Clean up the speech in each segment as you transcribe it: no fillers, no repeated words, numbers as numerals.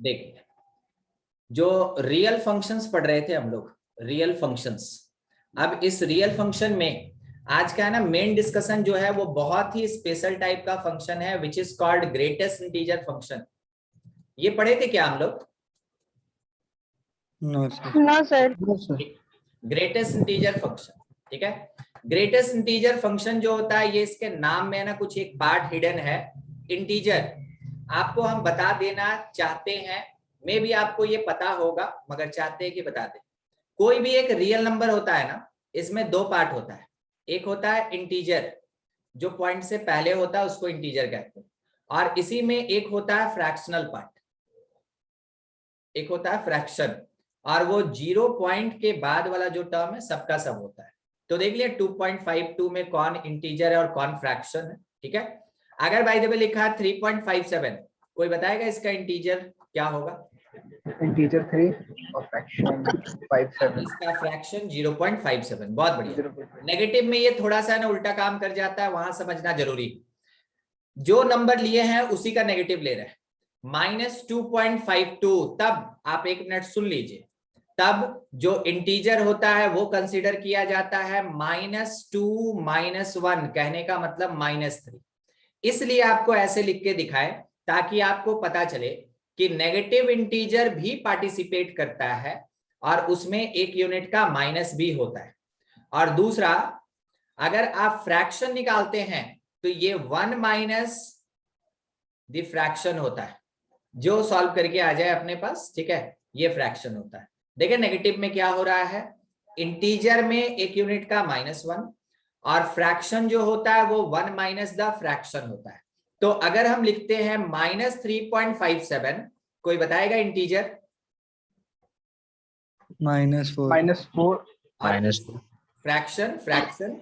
देखिए, जो real functions पढ़ रहे थे हम लोग, रियल फंक्शंस, अब इस रियल फंक्शन में आज का है ना मेन डिस्कशन जो है वो बहुत ही स्पेशल टाइप का फंक्शन है which is called greatest integer function. ये पढ़े थे क्या हम लोग? No sir. Greatest integer function, ठीक है। ग्रेटेस्ट इंटीजर फंक्शन जो होता है ये इसके नाम में ना कुछ एक पार्ट हिडन है। इंटीजर आपको हम बता देना चाहते हैं, मे भी आपको ये पता होगा मगर चाहते हैं कि बता दें। कोई भी एक रियल नंबर होता है ना, इसमें दो पार्ट होता है। एक होता है इंटीजर, जो पॉइंट से पहले होता है उसको इंटीजर कहते हैं, और इसी में एक होता है फ्रैक्शनल पार्ट, एक होता है फ्रैक्शन, और वो 0 पॉइंट के बाद वाला जो टर्म है सबका सब होता है। तो देख लिया 2.52 में कौन इंटीजर है और कौन फ्रैक्शन है, ठीक है। अगर बाय द वे लिखा है 3.57, कोई बताएगा इसका इंटीजर क्या होगा? इंटीजर 3 और फ्रैक्शन 57। इसका फ्रैक्शन 0.57। बहुत बढ़िया। नेगेटिव में ये थोड़ा सा ना उल्टा काम कर जाता है, वहां समझना जरूरी। जो नंबर लिए हैं उसी का नेगेटिव ले रहे हैं। -2.52, तब आप एक मिनट सुन लीजिए, तब जो इंटीजर होता है वो कंसीडर किया जाता है -2 -1, कहने का मतलब -3। इसलिए आपको ऐसे लिख के दिखाए ताकि आपको पता चले कि नेगेटिव इंटीजर भी पार्टिसिपेट करता है और उसमें एक यूनिट का माइनस भी होता है। और दूसरा, अगर आप फ्रैक्शन निकालते हैं तो ये 1 माइनस द फ्रैक्शन होता है, जो सॉल्व करके आ जाए अपने पास, ठीक है, ये फ्रैक्शन होता है। देखिए नेगेटिव में क्या हो रहा है, इंटीजर में एक यूनिट का -1 और फ्रैक्शन जो होता है वो 1 माइनस द फ्रैक्शन होता है। तो अगर हम लिखते हैं -3.57, कोई बताएगा integer? -4 fraction fraction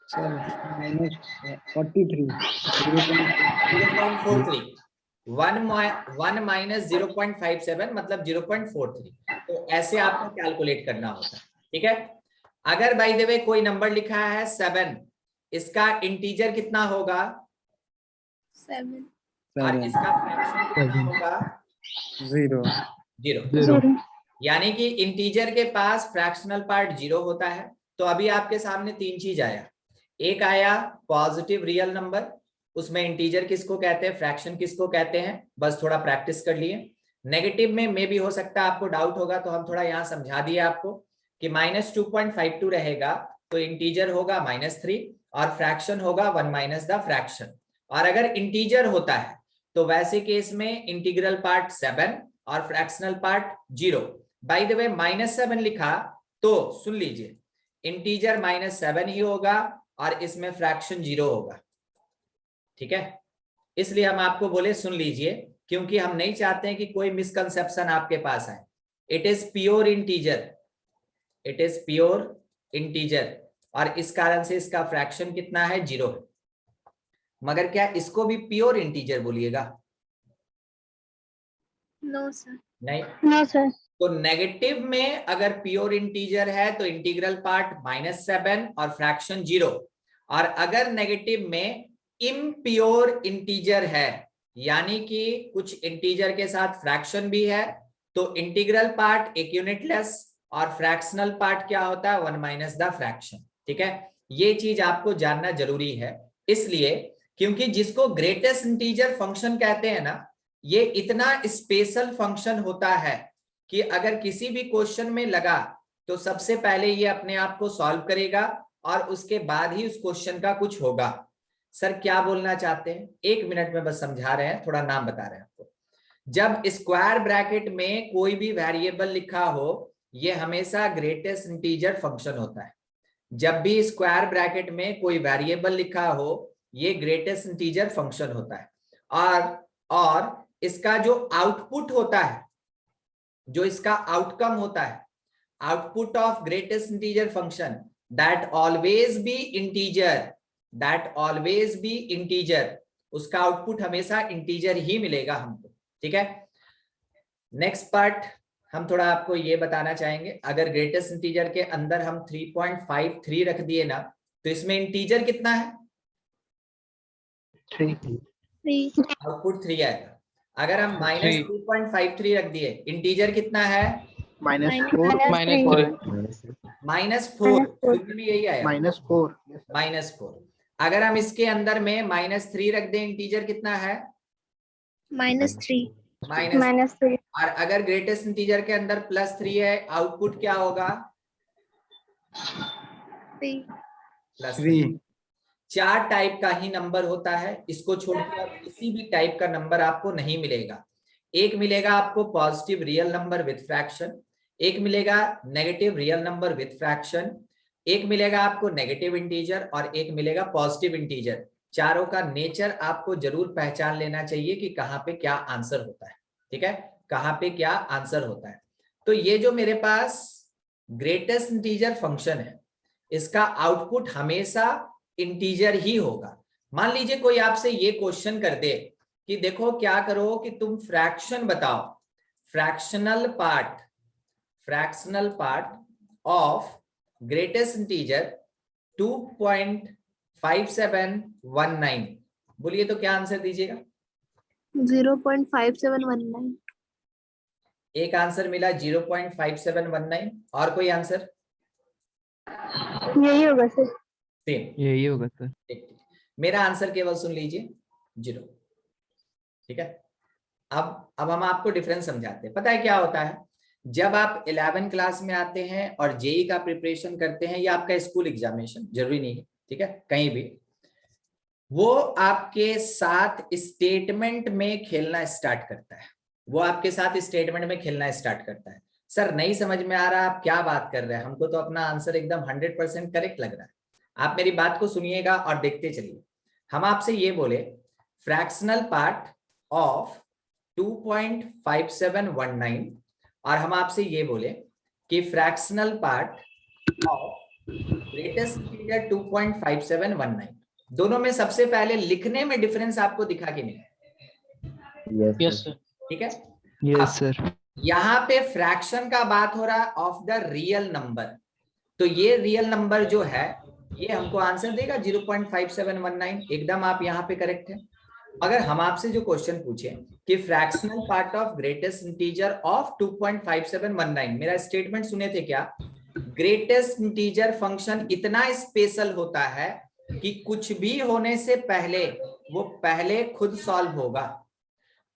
sir -43 0.43। 1 minus 0.57 मतलब 0.43। तो ऐसे आपको कैलकुलेट करना होता है, ठीक है। अगर बाय द वे कोई नंबर लिखा है 7, इसका इंटीजर कितना होगा? 7। और इसका फ्रैक्शन कितना होगा? 0। यानी कि इंटीजर के पास फ्रैक्शनल पार्ट 0 होता है। तो अभी आपके सामने तीन चीज आया। एक आया पॉजिटिव रियल नंबर, उसमें इंटीजर किसको कहते हैं, फ्रैक्शन किसको कहते हैं, बस थोड़ा प्रैक्टिस कर लिए। नेगेटिव में मे भी हो सकता है आपको डाउट होगा, तो हम थोड़ा यहाँ समझा दिए आपको कि -2.52 रहेगा तो इंटीजर होगा -3 और फ्रैक्शन होगा 1 माइनस द फ्रैक्शन। और अगर इंटीजर होता है तो वैसे केस में इंटीग्रल पार्ट 7 और fractional part 0। By the way -7 लिखा तो सुन लीजिए, इंटीजर -7 ही होगा और इसमें फ्रैक्शन 0 होगा, ठीक है। इसलिए हम आपको बोले सुन लीजिए, क्योंकि हम नहीं चाहते हैं कि कोई मिसकंसेप्शन आपके पास आए। It is pure integer, it is pure integer, और इस कारण से इसका फ्रैक्शन कितना है, 0 है। मगर क्या इसको भी प्योर इंटीजर बोलिएगा? No sir. नहीं, नो सर। तो नेगेटिव में अगर प्योर इंटीजर है तो इंटीग्रल पार्ट -7 और फ्रैक्शन 0, और अगर नेगेटिव में इम्प्योर इंटीजर है यानी कि कुछ इंटीजर के साथ फ्रैक्शन भी है, तो इंटीग्रल पार्ट एक यूनिट लेस और फ्रैक्शनल पार्ट क्या होता है, 1 माइनस द फ्रैक्शन, ठीक है। ये चीज आपको जानना जरूरी है, इसलिए क्योंकि जिसको ग्रेटेस्ट इंटीजर फंक्शन कहते हैं ना, ये इतना स्पेशल फंक्शन होता है कि अगर किसी भी क्वेश्चन में लगा तो सबसे पहले ये अपने आप को सॉल्व करेगा और उसके बाद ही उस क्वेश्चन का कुछ होगा। सर क्या बोलना चाहते हैं, 1 मिनट में बस समझा रहे हैं, थोड़ा नाम बता रहे हैं आपको। जब स्क्वायर ब्रैकेट में कोई भी वेरिएबल लिखा हो, ये हमेशा ग्रेटेस्ट इंटीजर फंक्शन होता है। जब भी स्क्वायर ब्रैकेट में कोई वेरिएबल लिखा हो, ये ग्रेटेस्ट इंटीजर फंक्शन होता है। और इसका जो आउटपुट होता है, जो इसका आउटकम होता है, output of greatest integer function, that always be integer, that always be integer, उसका आउटपुट हमेशा इंटीजर ही मिलेगा हमको, ठीक है। नेक्स्ट पार्ट हम थोड़ा आपको ये बताना चाहेंगे, अगर ग्रेटेस्ट इंटीजर के अंदर हम 3.53 रख दिए ना, तो इसमें इंटीजर कितना है, 3। आउटपुट 3 आएगा। अगर हम माइनस 3.53 रख दिए, इंटीजर कितना है? -4 -4, सूत्र में यही आया -4 -4। अगर हम इसके अंदर में -3 रख दें, इंटीजर कितना है? -3 -3। और अगर ग्रेटेस्ट इंटीजर के अंदर +3 है, आउटपुट क्या होगा? 3 +3। 4 टाइप का ही नंबर होता है, इसको छोड़कर किसी भी टाइप का नंबर आपको नहीं मिलेगा। एक मिलेगा आपको positive real number with fraction, एक मिलेगा negative real number with fraction, एक मिलेगा आपको नेगेटिव इंटीजर और एक मिलेगा पॉजिटिव इंटीजर। चारों का नेचर आपको जरूर पहचान लेना चाहिए कि कहाँ पे क्या आंसर होता है। ठीक है, कहाँ पे क्या आंसर होता है। तो ये जो मेरे पास ग्रेटेस्ट इंटीजर फंक्शन है, इसका आउटपुट हमेशा इंटीजर ही होगा। मान लीजिए कोई आपसे ये क्वेश्चन कर दे कि देखो क्या करो कि तुम फ्रैक्शन बताओ, fractional part of greatest integer 2.5719, बोलिए तो क्या आंसर दीजिएगा? 0.5719। एक आंसर मिला 0.5719, और कोई आंसर? यही होगा सर। सेम, यही होगा सर। ठीक। मेरा आंसर केवल सुन लीजिए, 0। ठीक है, अब हम आपको डिफरेंस समझाते हैं। पता है क्या होता है, जब आप 11 क्लास में आते हैं और जेई का प्रिपरेशन करते हैं, या आपका स्कूल एग्जामिनेशन, जरूरी नहीं है, ठीक है, कहीं भी, वो आपके साथ स्टेटमेंट में खेलना स्टार्ट करता है। सर नहीं समझ में आ रहा, आप क्या बात कर रहे हैं, हमको तो अपना आंसर एकदम 100% करेक्ट लग रहा है। आप मेरी बात को सुनिएगा और देखते चलिए। हम आपसे ये बोले फ्रैक्शनल पार्ट ऑफ 2.5719, और हम आपसे ये बोले कि fractional part of greatest integer 2.5719, दोनों में सबसे पहले लिखने में डिफरेंस आपको दिखा के मिला। Yes sir. ठीक है, यस सर। यहाँ पे फ्रैक्शन का बात हो रहा है ऑफ द रियल नंबर, तो ये रियल नंबर जो है ये हमको आंसर देगा 0.5719, एकदम आप यहाँ पे करेक्ट है। अगर हम आपसे जो क्वेश्चन पूछे कि fractional part of greatest integer of 2.5719, मेरा स्टेटमेंट सुने थे क्या? ग्रेटेस्ट इंटीजर फंक्शन इतना स्पेशल होता है कि कुछ भी होने से पहले वो पहले खुद सॉल्व होगा।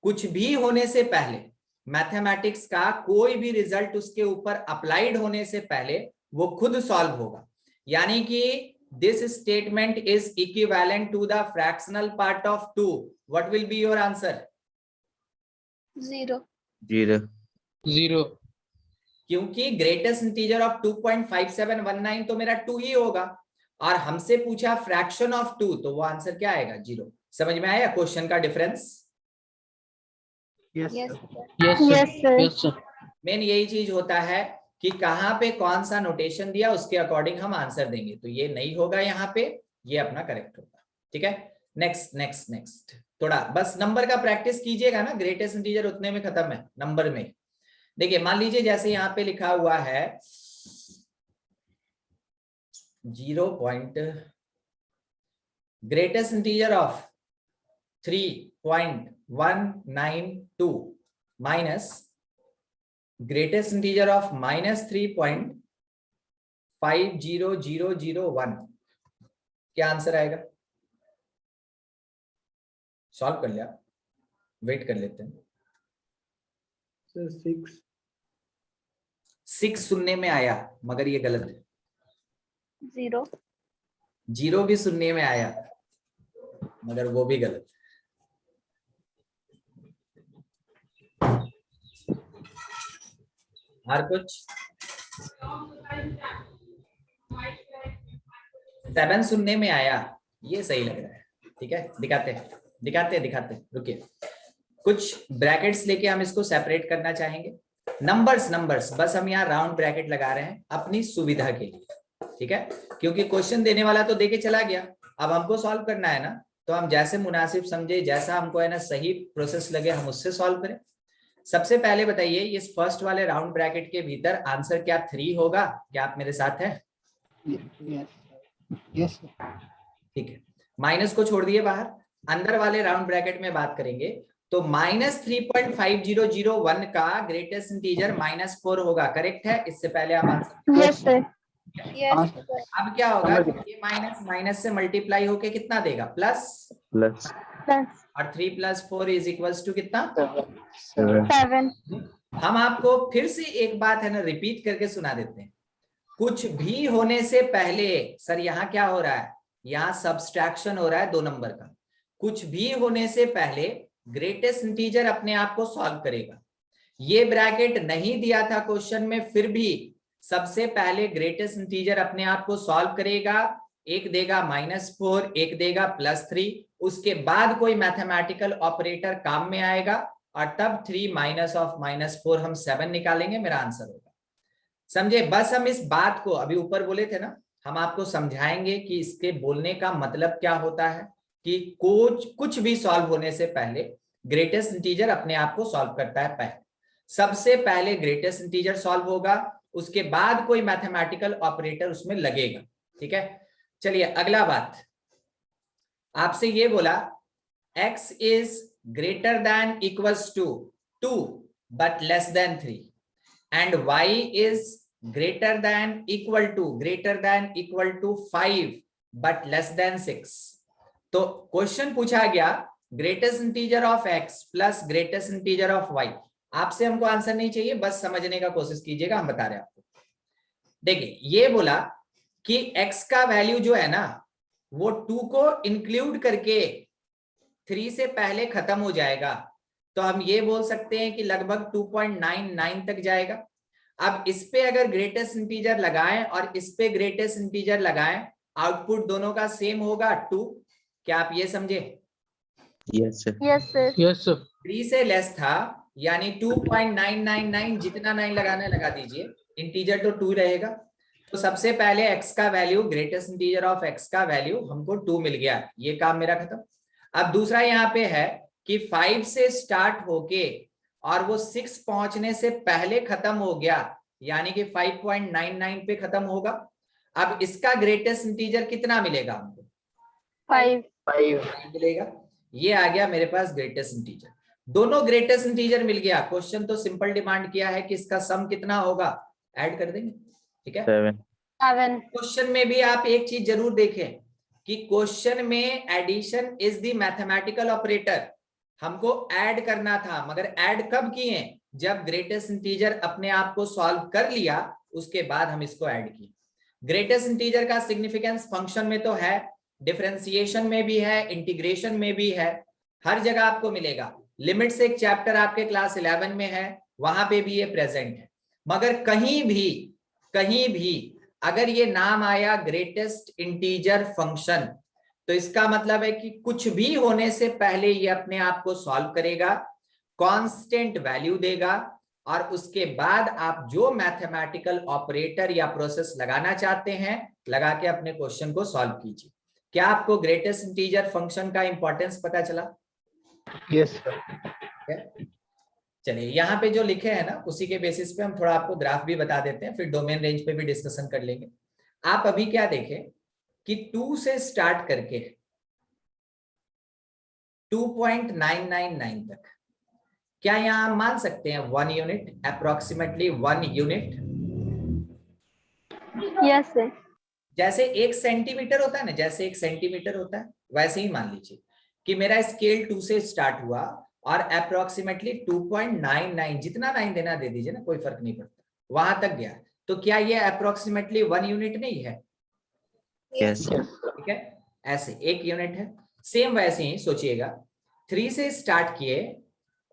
कुछ भी होने से पहले, मैथमेटिक्स का कोई भी रिजल्ट उसके ऊपर अप्लाइड होने से पहले वो खुद सॉल्व होगा। यानी कि this statement is equivalent to the fractional part of 2. What will be your answer? 0 क्योंकि ग्रेटेस्ट इंटीजर ऑफ 2.5719 तो मेरा 2 ही होगा, और हमसे पूछा फ्रैक्शन ऑफ 2, तो वो आंसर क्या आएगा? 0। समझ में आया क्वेश्चन का difference? Yes yes sir. Main यही चीज होता है कि कहां पे कौन सा नोटेशन दिया, उसके अकॉर्डिंग हम आंसर देंगे। तो ये नहीं होगा यहाँ पे, ये अपना करेक्ट होगा। ठीक है, नेक्स्ट थोड़ा बस नंबर का प्रैक्टिस कीजिएगा ना, ग्रेटेस्ट इंटीजर उतने में खत्म है, नंबर में। देखिए मान लीजिए जैसे यहाँ पे लिखा हुआ है greatest integer of 3.192 minus greatest integer of -3.50001, क्या आंसर आएगा? सॉल्व कर लिया, वेट कर लेते हैं। 6 सुनने में आया, मगर ये गलत है। 0 भी सुनने में आया, मगर वो भी गलत है। और कुछ? 7 सुनने में आया, ये सही लग रहा है। ठीक है, दिखाते रुकिए, कुछ ब्रैकेट्स लेके हम इसको सेपरेट करना चाहेंगे। नंबर्स बस हम यहाँ राउंड ब्रैकेट लगा रहे हैं अपनी सुविधा के लिए। ठीक है, क्योंकि क्वेश्चन देने वाला तो देके चला गया, अब हमको सॉल्व करना है ना, तो हम जैसे मुनासिब समझे, जैसा हमको है ना सही प्रोसेस लगे, हम उससे सॉल्व करें। सबसे पहले बताइए, इस फर्स्ट वाले राउंड ब्रैकेट के भीतर आंसर क्या 3 होगा? क्या आप मेरे साथ हैं? यस ठीक है, माइनस को छोड़ दिए बाहर, अंदर वाले राउंड ब्रैकेट में बात करेंगे। तो -3.5001 का ग्रेटेस्ट इंटीजर -4 होगा, करेक्ट है? इससे पहले आप आंसर। Yes sir. हाँ यस सर। अब क्या होगा, समझ गया। ये माइनस माइनस से मल्टीप्लाई होके कितना देगा? प्लस। प्लस प्लस और 3 + 4 इज इक्वल्स टू कितना? 7। 7। हम आपको फिर से एक बात है ना रिपीट करके सुना देते हैं। कुछ भी होने से पहले, सर यहाँ क्या हो रहा है? यहाँ सब्सट्रैक्शन हो रहा है 2 नंबर का। कुछ भी होने से पहले ग्रेटेस्ट इंटीजर अपने आप को सॉल्व करेगा। ये ब्रैकेट नहीं दिया था क्वेश्चन में, फिर भी सबसे पहले ग्रेटेस्ट इंटीजर अपने आप को सॉल्व करेगा। एक देगा -4, एक देगा +3, उसके बाद कोई मैथमेटिकल ऑपरेटर काम में आएगा और तब 3 -4 हम 7 निकालेंगे, मेरा आंसर होगा। समझे? बस हम इस बात को अभी ऊपर बोले थे ना, हम आपको समझाएंगे कि इसके बोलने का मतलब क्या होता है कि कुछ भी सॉल्व होने से पहले ग्रेटेस्ट इंटीजर अपने आप को सॉल्व करता है। पहले सबसे पहले ग्रेटेस्ट इंटीजर सॉल्व होगा, उसके बाद कोई मैथमेटिकल ऑपरेटर उसमें लगेगा। ठीक है, चलिए अगला बात। आपसे ये बोला x is greater than equals to 2 but less than 3 and y is greater than equal to 5 but less than 6। तो क्वेश्चन पूछा गया greatest integer of x plus greatest integer of y। आपसे हमको आंसर नहीं चाहिए, बस समझने का कोशिश कीजिएगा, हम बता रहे हैं आपको। देखिए ये बोला कि x का वैल्यू जो है ना वो 2 को इंक्लूड करके 3 से पहले खत्म हो जाएगा, तो हम ये बोल सकते हैं कि लगभग 2.99 तक जाएगा। अब इस पे अगर ग्रेटेस्ट इंटीजर लगाएं और इस पे ग्रेटेस्ट इंटीजर लगाएं, आउटपुट दोनों का सेम होगा 2। क्या आप ये समझे? Yes sir. Yes sir. Yes, sir. 3 से लेस था, यानी 2.999, जितना 9 लगाना है लगा दीजिए, इंटीजर तो 2 रहेगा। तो सबसे पहले x का value, greatest integer of x का वैल्यू हमको 2 मिल गया, ये काम मेरा खत्म। अब दूसरा यहाँ पे है कि 5 से स्टार्ट होके और वो 6 पहुंचने से पहले खत्म हो गया, यानी कि 5.99 पे खत्म होगा। अब इसका ग्रेटेस्ट इंटीजर कितना मिलेगा हमको? 5 मिलेगा। ये आ गया मेरे पास ग्रेटेस्ट इंटीजर। दोनों ग्रेटेस्ट इंटीजर मिल गया। क्वेश्चन तो सिंपल डिमांड किया है कि इसका सम कितना होगा, ऐड कर देंगे। ठीक है, 7। 7। क्वेश्चन में भी आप एक चीज जरूर देखें कि क्वेश्चन में addition is the mathematical operator. हमको ऐड करना था, मगर ऐड कब किए? जब ग्रेटेस्ट इंटीजर अपने आप को सॉल्व कर लिया, उसके बाद हम इसको ऐड किए। ग्रेटेस्ट इंटीजर का सिग्निफिकेंस फंक्शन में तो है, डिफरेंशिएशन में भी है, इंटीग्रेशन में भी है, हर जगह आपको मिलेगा। लिमिट्स एक चैप्टर आपके क्लास 11 में है, वहां पे भी ये प्रेजेंट है। मगर कहीं भी अगर ये नाम आया ग्रेटेस्ट इंटीजर फंक्शन, तो इसका मतलब है कि कुछ भी होने से पहले ये अपने आप को सॉल्व करेगा, कांस्टेंट वैल्यू देगा, और उसके बाद आप जो मैथमेटिकल ऑपरेटर या प्रोसेस लगाना चाहते हैं लगा के अपने क्वेश्चन को सॉल्व कीजिए। क्या आपको ग्रेटेस्ट इंटीजर फंक्शन का इंपॉर्टेंस पता चला? Yes sir. चलिए यहाँ पे जो लिखे हैं ना उसी के बेसिस पे हम थोड़ा आपको ग्राफ भी बता देते हैं, फिर डोमेन रेंज पे भी डिस्कशन कर लेंगे। आप अभी क्या देखें कि 2 से स्टार्ट करके 2.999 तक, क्या यहाँ हम मान सकते हैं 1 unit, approximately 1 unit? Yes sir. जैसे 1 सेंटीमीटर होता है ना, जैसे 1 सेंटीमीटर होता है, वैसे ही मान लीजिए कि मेरा स्केल 2 से स्टार्ट हुआ और अप्रोक्सीमेटली 2.99, जितना 9 देना दे दीजिए ना, कोई फर्क नहीं पड़ता, वहां तक गया। तो क्या ये अप्रोक्सीमेटली 1 यूनिट नहीं है? Yes sir. ठीक है, ऐसे 1 यूनिट है। सेम वैसे ही सोचिएगा, 3 से स्टार्ट किए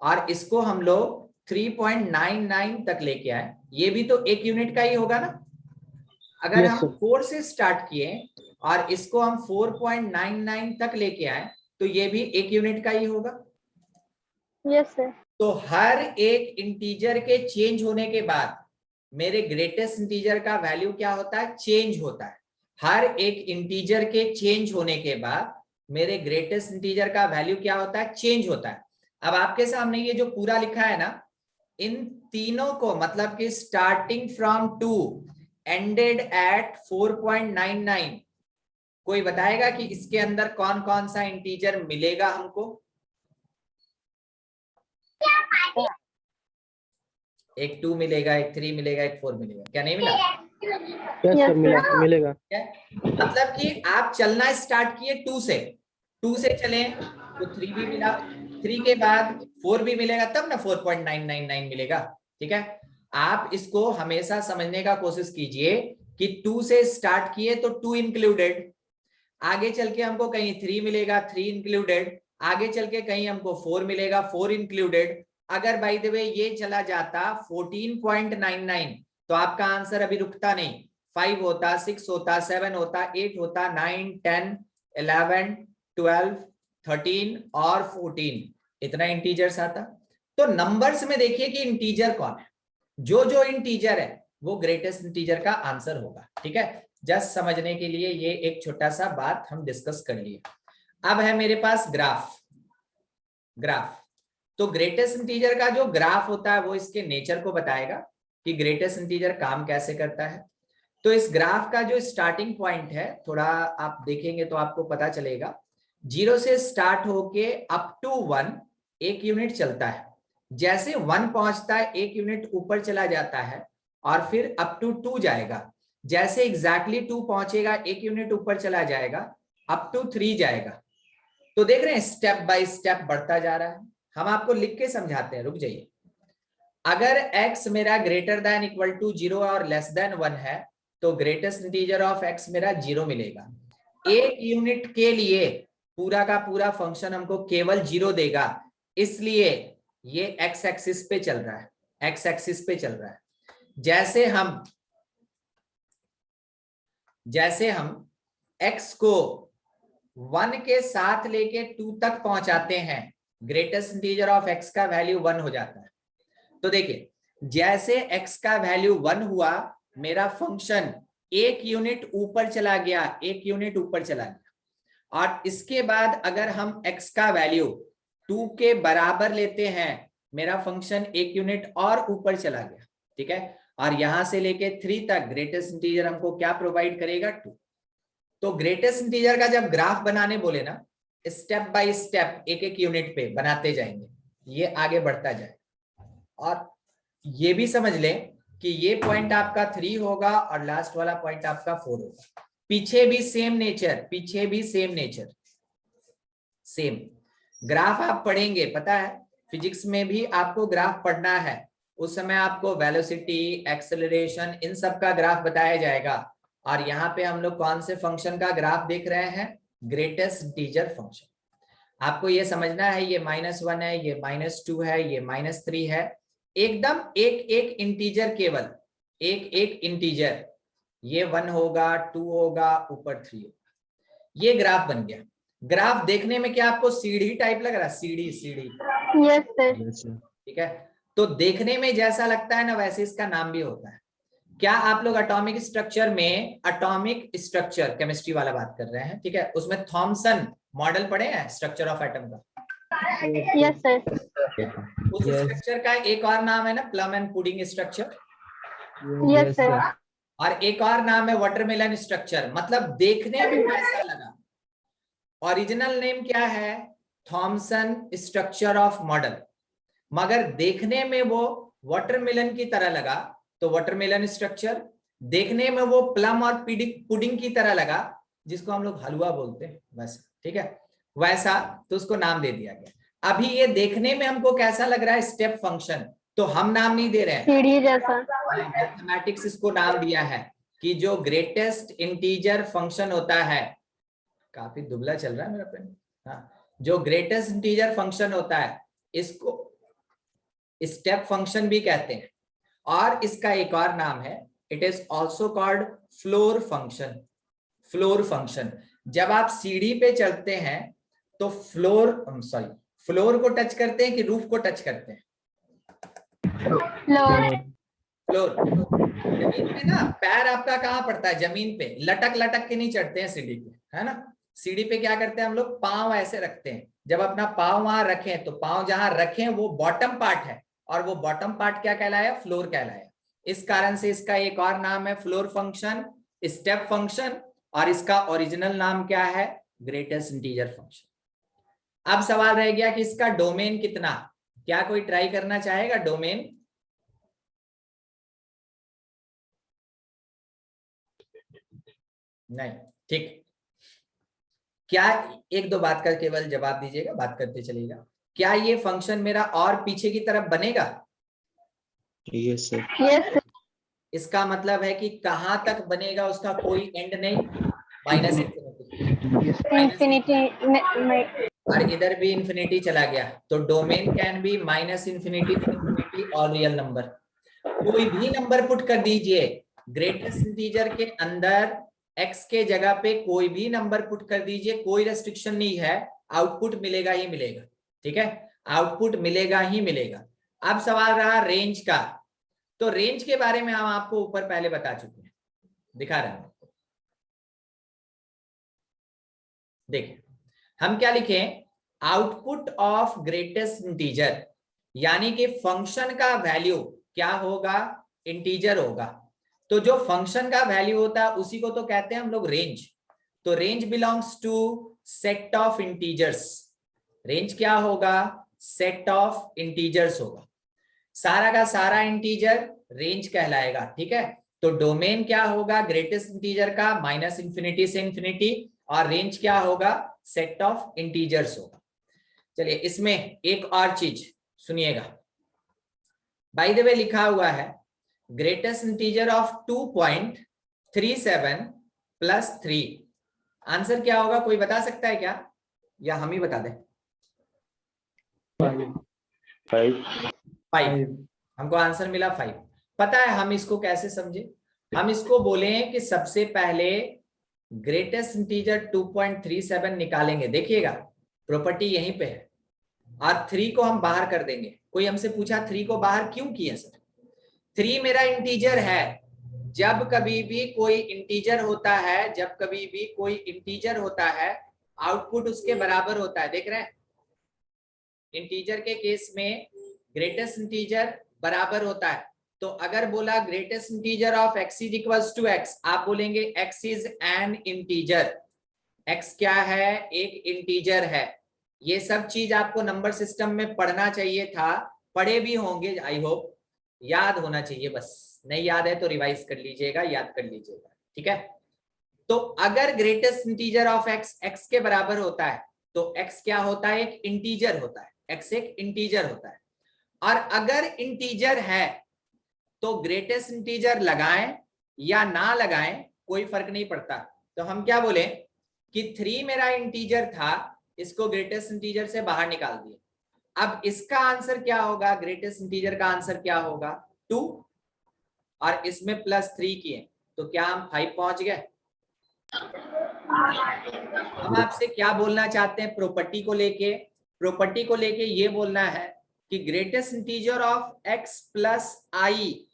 और इसको हम लोग 3.99 तक लेके आए, ये भी तो 1 यूनिट का ही होगा ना। अगर हम 4 से स्टार्ट किए और इसको हम 4.99 तक लेके आए, तो ये भी 1 यूनिट का ही होगा। Yes sir. तो हर एक इंटीजर के चेंज होने के बाद मेरे ग्रेटेस्ट इंटीजर का वैल्यू क्या होता है? चेंज होता है। हर एक इंटीजर के चेंज होने के बाद मेरे ग्रेटेस्ट इंटीजर का वैल्यू क्या होता है? चेंज होता है। अब आपके सामने ये जो पूरा लिखा है ना, इन तीनों को, मतलब कि स्टार्टिंग फ्रॉम 2 एंडेड एट 4.99, कोई बताएगा कि इसके अंदर कौन कौन सा इंटीजर मिलेगा हमको? एक 2 मिलेगा, एक 3 मिलेगा, एक 4 मिलेगा, क्या नहीं मिला? यस Yes, सर, मिलेगा। ठीक है, मतलब कि आप चलना स्टार्ट किए 2 से, 2 से चले तो 3 भी मिला, 3 के बाद 4 भी मिलेगा, तब ना 4.999 मिलेगा। ठीक है, आप इसको हमेशा समझने का कोशिश कीजिए कि 2 से स्टार्ट किए तो 2 इंक्लूडेड, आगे चल के हमको कहीं 3 मिलेगा, 3 इंक्लूडेड, आगे चल के कहीं हमको 4 मिलेगा, 4 इंक्लूडेड। अगर बाय द वे ये चला जाता 14.99 तो आपका आंसर अभी रुकता नहीं, 5 होता, 6 होता, 7 होता, 8 होता, 9, 10, 11, 12, 13 और 14, इतना इंटीजर्स आता। तो नंबर्स में देखिए कि इंटीजर कौन है, जो इंटीजर है वो ग्रेटेस्ट इंटीजर का आंसर होगा। ठीक है, जस्ट समझने के लिए ये एक छोटा सा बात हम डिस्कस कर लिए। अब है मेरे पास ग्राफ। तो ग्रेटेस्ट इंटीजर का जो ग्राफ होता है वो इसके नेचर को बताएगा कि ग्रेटेस्ट इंटीजर काम कैसे करता है। तो इस ग्राफ का जो स्टार्टिंग पॉइंट है, थोड़ा आप देखेंगे तो आपको पता चलेगा, 0 से स्टार्ट होके अप टू 1 1 यूनिट चलता है। जैसे 1 पहुंचता है 1 यूनिट ऊपर चला जाता है और फिर अप टू 2 जाएगा। जैसे एग्जैक्टली 2 पहुंचेगा 1 यूनिट ऊपर चला जाएगा, अप टू 3 जाएगा। तो देख रहे हैं स्टेप बाय स्टेप बढ़ता जा रहा है। हम आपको लिख के समझाते हैं, रुक जाइए। अगर x मेरा ग्रेटर देन इक्वल टू 0 और लेस देन 1 है तो ग्रेटेस्ट इंटीजर ऑफ x मेरा 0 मिलेगा। 1 यूनिट के लिए पूरा का पूरा फंक्शन हमको केवल 0 देगा, इसलिए ये x एक्सिस पे चल रहा है, x एक्सिस पे चल रहा है। जैसे हम x को 1 के साथ लेके 2 तक पहुंचाते हैं, ग्रेटेस्ट इंटीजर ऑफ x का वैल्यू 1 हो जाता है। तो देखिए, जैसे x का वैल्यू 1 हुआ, मेरा फंक्शन 1 यूनिट ऊपर चला गया, 1 यूनिट ऊपर चला गया। और इसके बाद अगर हम x का वैल्यू 2 के बराबर लेते हैं, मेरा फंक्शन 1 यूनिट और ऊपर चला गया। ठीक है, और यहां से लेके 3 तक ग्रेटेस्ट इंटीजर हमको क्या प्रोवाइड करेगा? 2। तो ग्रेटेस्ट इंटीजर का जब ग्राफ बनाने बोले ना, स्टेप बाय स्टेप एक एक यूनिट पे बनाते जाएंगे, ये आगे बढ़ता जाए। और ये भी समझ लें कि ये पॉइंट आपका 3 होगा और लास्ट वाला पॉइंट आपका 4 होगा। पीछे भी सेम नेचर, सेम ग्राफ आप पढ़ेंगे, पता है फिजिक्स में भी आपको ग्राफ पढ़ना है, उस समय आपको वेलोसिटी, एक्सेलरेशन, इन सब का ग्राफ बताया जाएगा। और यहाँ पे हम लोग कौन से फंक्शन का ग्राफ देख रहे हैं? Greatest integer function. आपको ये समझना है, ये -1 है, ये -2 है, ये -3 है, एकदम एक एक इंटीजर, केवल एक एक इंटीजर, ये 1 होगा, 2 होगा, ऊपर 3 होगा। ये ग्राफ बन गया। ग्राफ देखने में क्या आपको सीढ़ी टाइप लग रहा है? सीढ़ी। Yes, sir. ठीक है, तो देखने में जैसा लगता है ना, वैसे इसका नाम भी होता है। क्या आप लोग एटॉमिक स्ट्रक्चर केमिस्ट्री वाला बात कर रहे हैं? ठीक है, उसमें थॉमसन मॉडल पढ़े हैं स्ट्रक्चर ऑफ एटम का? Yes, sir. उस स्ट्रक्चर का एक और नाम है ना plum and pudding structure, Yes, sir. और एक और नाम है वाटरमेलन स्ट्रक्चर। मतलब देखने में कैसा लगा? ओरिजिनल नेम क्या है? थॉमसन स्ट्रक्चर ऑफ मॉडल, मगर देखने में वो वाटरमेलन की तरह लगा तो वाटरमेलन स्ट्रक्चर, देखने में वो प्लम और पुडिंग की तरह लगा, जिसको हम लोग हलवा बोलते हैं वैसा। ठीक है, वैसा, तो उसको नाम दे दिया गया। अभी ये देखने में हमको कैसा लग रहा है? स्टेप फंक्शन, तो हम नाम नहीं दे रहे हैं, सीढ़ी जैसा। मैथमेटिक्स इसको नाम दिया है कि जो ग्रेटेस्ट इंटीजर फंक्शन होता है, काफी दुबला चल रहा है मेरा पेन, हाँ, जो ग्रेटेस्ट इंटीजर फंक्शन होता है इसको स्टेप फंक्शन भी कहते हैं। और इसका एक और नाम है, it is also called floor function. जब आप सीढ़ी पे चलते हैं तो फ्लोर को टच करते हैं कि रूफ को टच करते हैं? फ्लोर। जमीन पे ना पैर आपका कहाँ पड़ता है? जमीन पे। लटक के नहीं चढ़ते हैं सीढ़ी पे, है ना? सीढ़ी पे क्या करते हैं हम लोग? पांव ऐसे रखते हैं। जब अपना पांव वहां रखें तो पांव जहां रखें वो बॉटम पार्ट है, और वो बॉटम पार्ट क्या कहलाया? फ्लोर कहलाया। इस कारण से इसका एक और नाम है फ्लोर फंक्शन, स्टेप फंक्शन, और इसका ओरिजिनल नाम क्या है? Greatest integer function. अब सवाल रह गया कि इसका डोमेन कितना? क्या कोई ट्राई करना चाहेगा? डोमेन नहीं, ठीक। क्या, एक दो बात का केवल जवाब दीजिएगा, बात करते चलिएगा। क्या ये फंक्शन मेरा और पीछे की तरफ बनेगा? Yes, sir. Yes, sir. इसका मतलब है कि कहां तक बनेगा, उसका कोई एंड नहीं, माइनस इंफिनिटी। Yes. Infinity. और इधर भी इंफिनिटी चला गया, तो domain can be minus infinity to infinity और रियल नंबर। कोई भी नंबर पुट कर दीजिए, ग्रेटेस्ट इंटीजर के अंदर x के जगह पे कोई भी नंबर पुट कर दीजिए, कोई रेस्ट्रिक्शन नहीं है, आउटपुट मिलेगा ही मिलेगा। ठीक है, आउटपुट मिलेगा ही मिलेगा। अब सवाल रहा रेंज का, तो रेंज के बारे में हम आपको ऊपर पहले बता चुके हैं, दिखा रहे हैं। देखिए हम क्या लिखें, आउटपुट ऑफ ग्रेटेस्ट इंटीजर, यानी कि फंक्शन का वैल्यू क्या होगा, इंटीजर होगा। तो जो फंक्शन का वैल्यू होता है उसी को तो कहते हैं हम लोग रेंज। तो range belongs to set of integers. Range क्या होगा, सेट ऑफ इंटीजर्स होगा। सारा का सारा इंटीजर रेंज कहलाएगा। ठीक है, तो डोमेन क्या होगा ग्रेटेस्ट इंटीजर का, माइनस इंफिनिटी से इंफिनिटी, और रेंज क्या होगा, सेट ऑफ इंटीजर्स होगा। चलिए इसमें एक और चीज सुनिएगा, बाय द वे लिखा हुआ है greatest integer of 2.37 plus 3। Answer क्या होगा, कोई बता सकता है क्या, या हम ही बता दें? 5। हमको आंसर मिला 5। पता है हम इसको कैसे समझे, हम इसको बोले कि सबसे पहले ग्रेटेस्ट इंटीजर 2.37 निकालेंगे। देखिएगा प्रॉपर्टी यहीं पे है, और 3 को हम बाहर कर देंगे। कोई हमसे पूछा 3 को बाहर क्यों किया सर? 3 मेरा इंटीजर है। जब कभी भी कोई इंटीजर होता है, जब कभी भी कोई इंटीजर होता है, आउटपुट उसके बराबर होता है। देख रहे हैं, इंटीजर के केस में ग्रेटेस्ट इंटीजर बराबर होता है। तो अगर बोला greatest integer of x is equals to x, आप बोलेंगे x is an integer. x क्या है, एक इंटीजर है। ये सब चीज आपको नंबर सिस्टम में पढ़ना चाहिए था, पढ़े भी होंगे, आई होप याद होना चाहिए। बस नहीं याद है तो रिवाइज कर लीजिएगा, याद कर लीजिएगा। ठीक है, तो अगर greatest integer of x x के बराबर होता है तो x क्या होता है, एक इंटीजर होता है। x एक इंटीजर होता है। और अगर इंटीजर है तो ग्रेटेस्ट इंटीजर लगाएं या ना लगाएं कोई फर्क नहीं पड़ता। तो हम क्या बोले कि 3 मेरा इंटीजर था, इसको ग्रेटेस्ट इंटीजर से बाहर निकाल दिए। अब इसका आंसर क्या होगा, ग्रेटेस्ट इंटीजर का आंसर क्या होगा 2, और इसमें +3 किए तो क्या हम 5 पहुंच गए। हम आपसे क्या बोलना चाहते हैं प्रॉपर्टी को लेके, प्रॉपर्टी को लेके ये बोलना है कि greatest integer of x plus i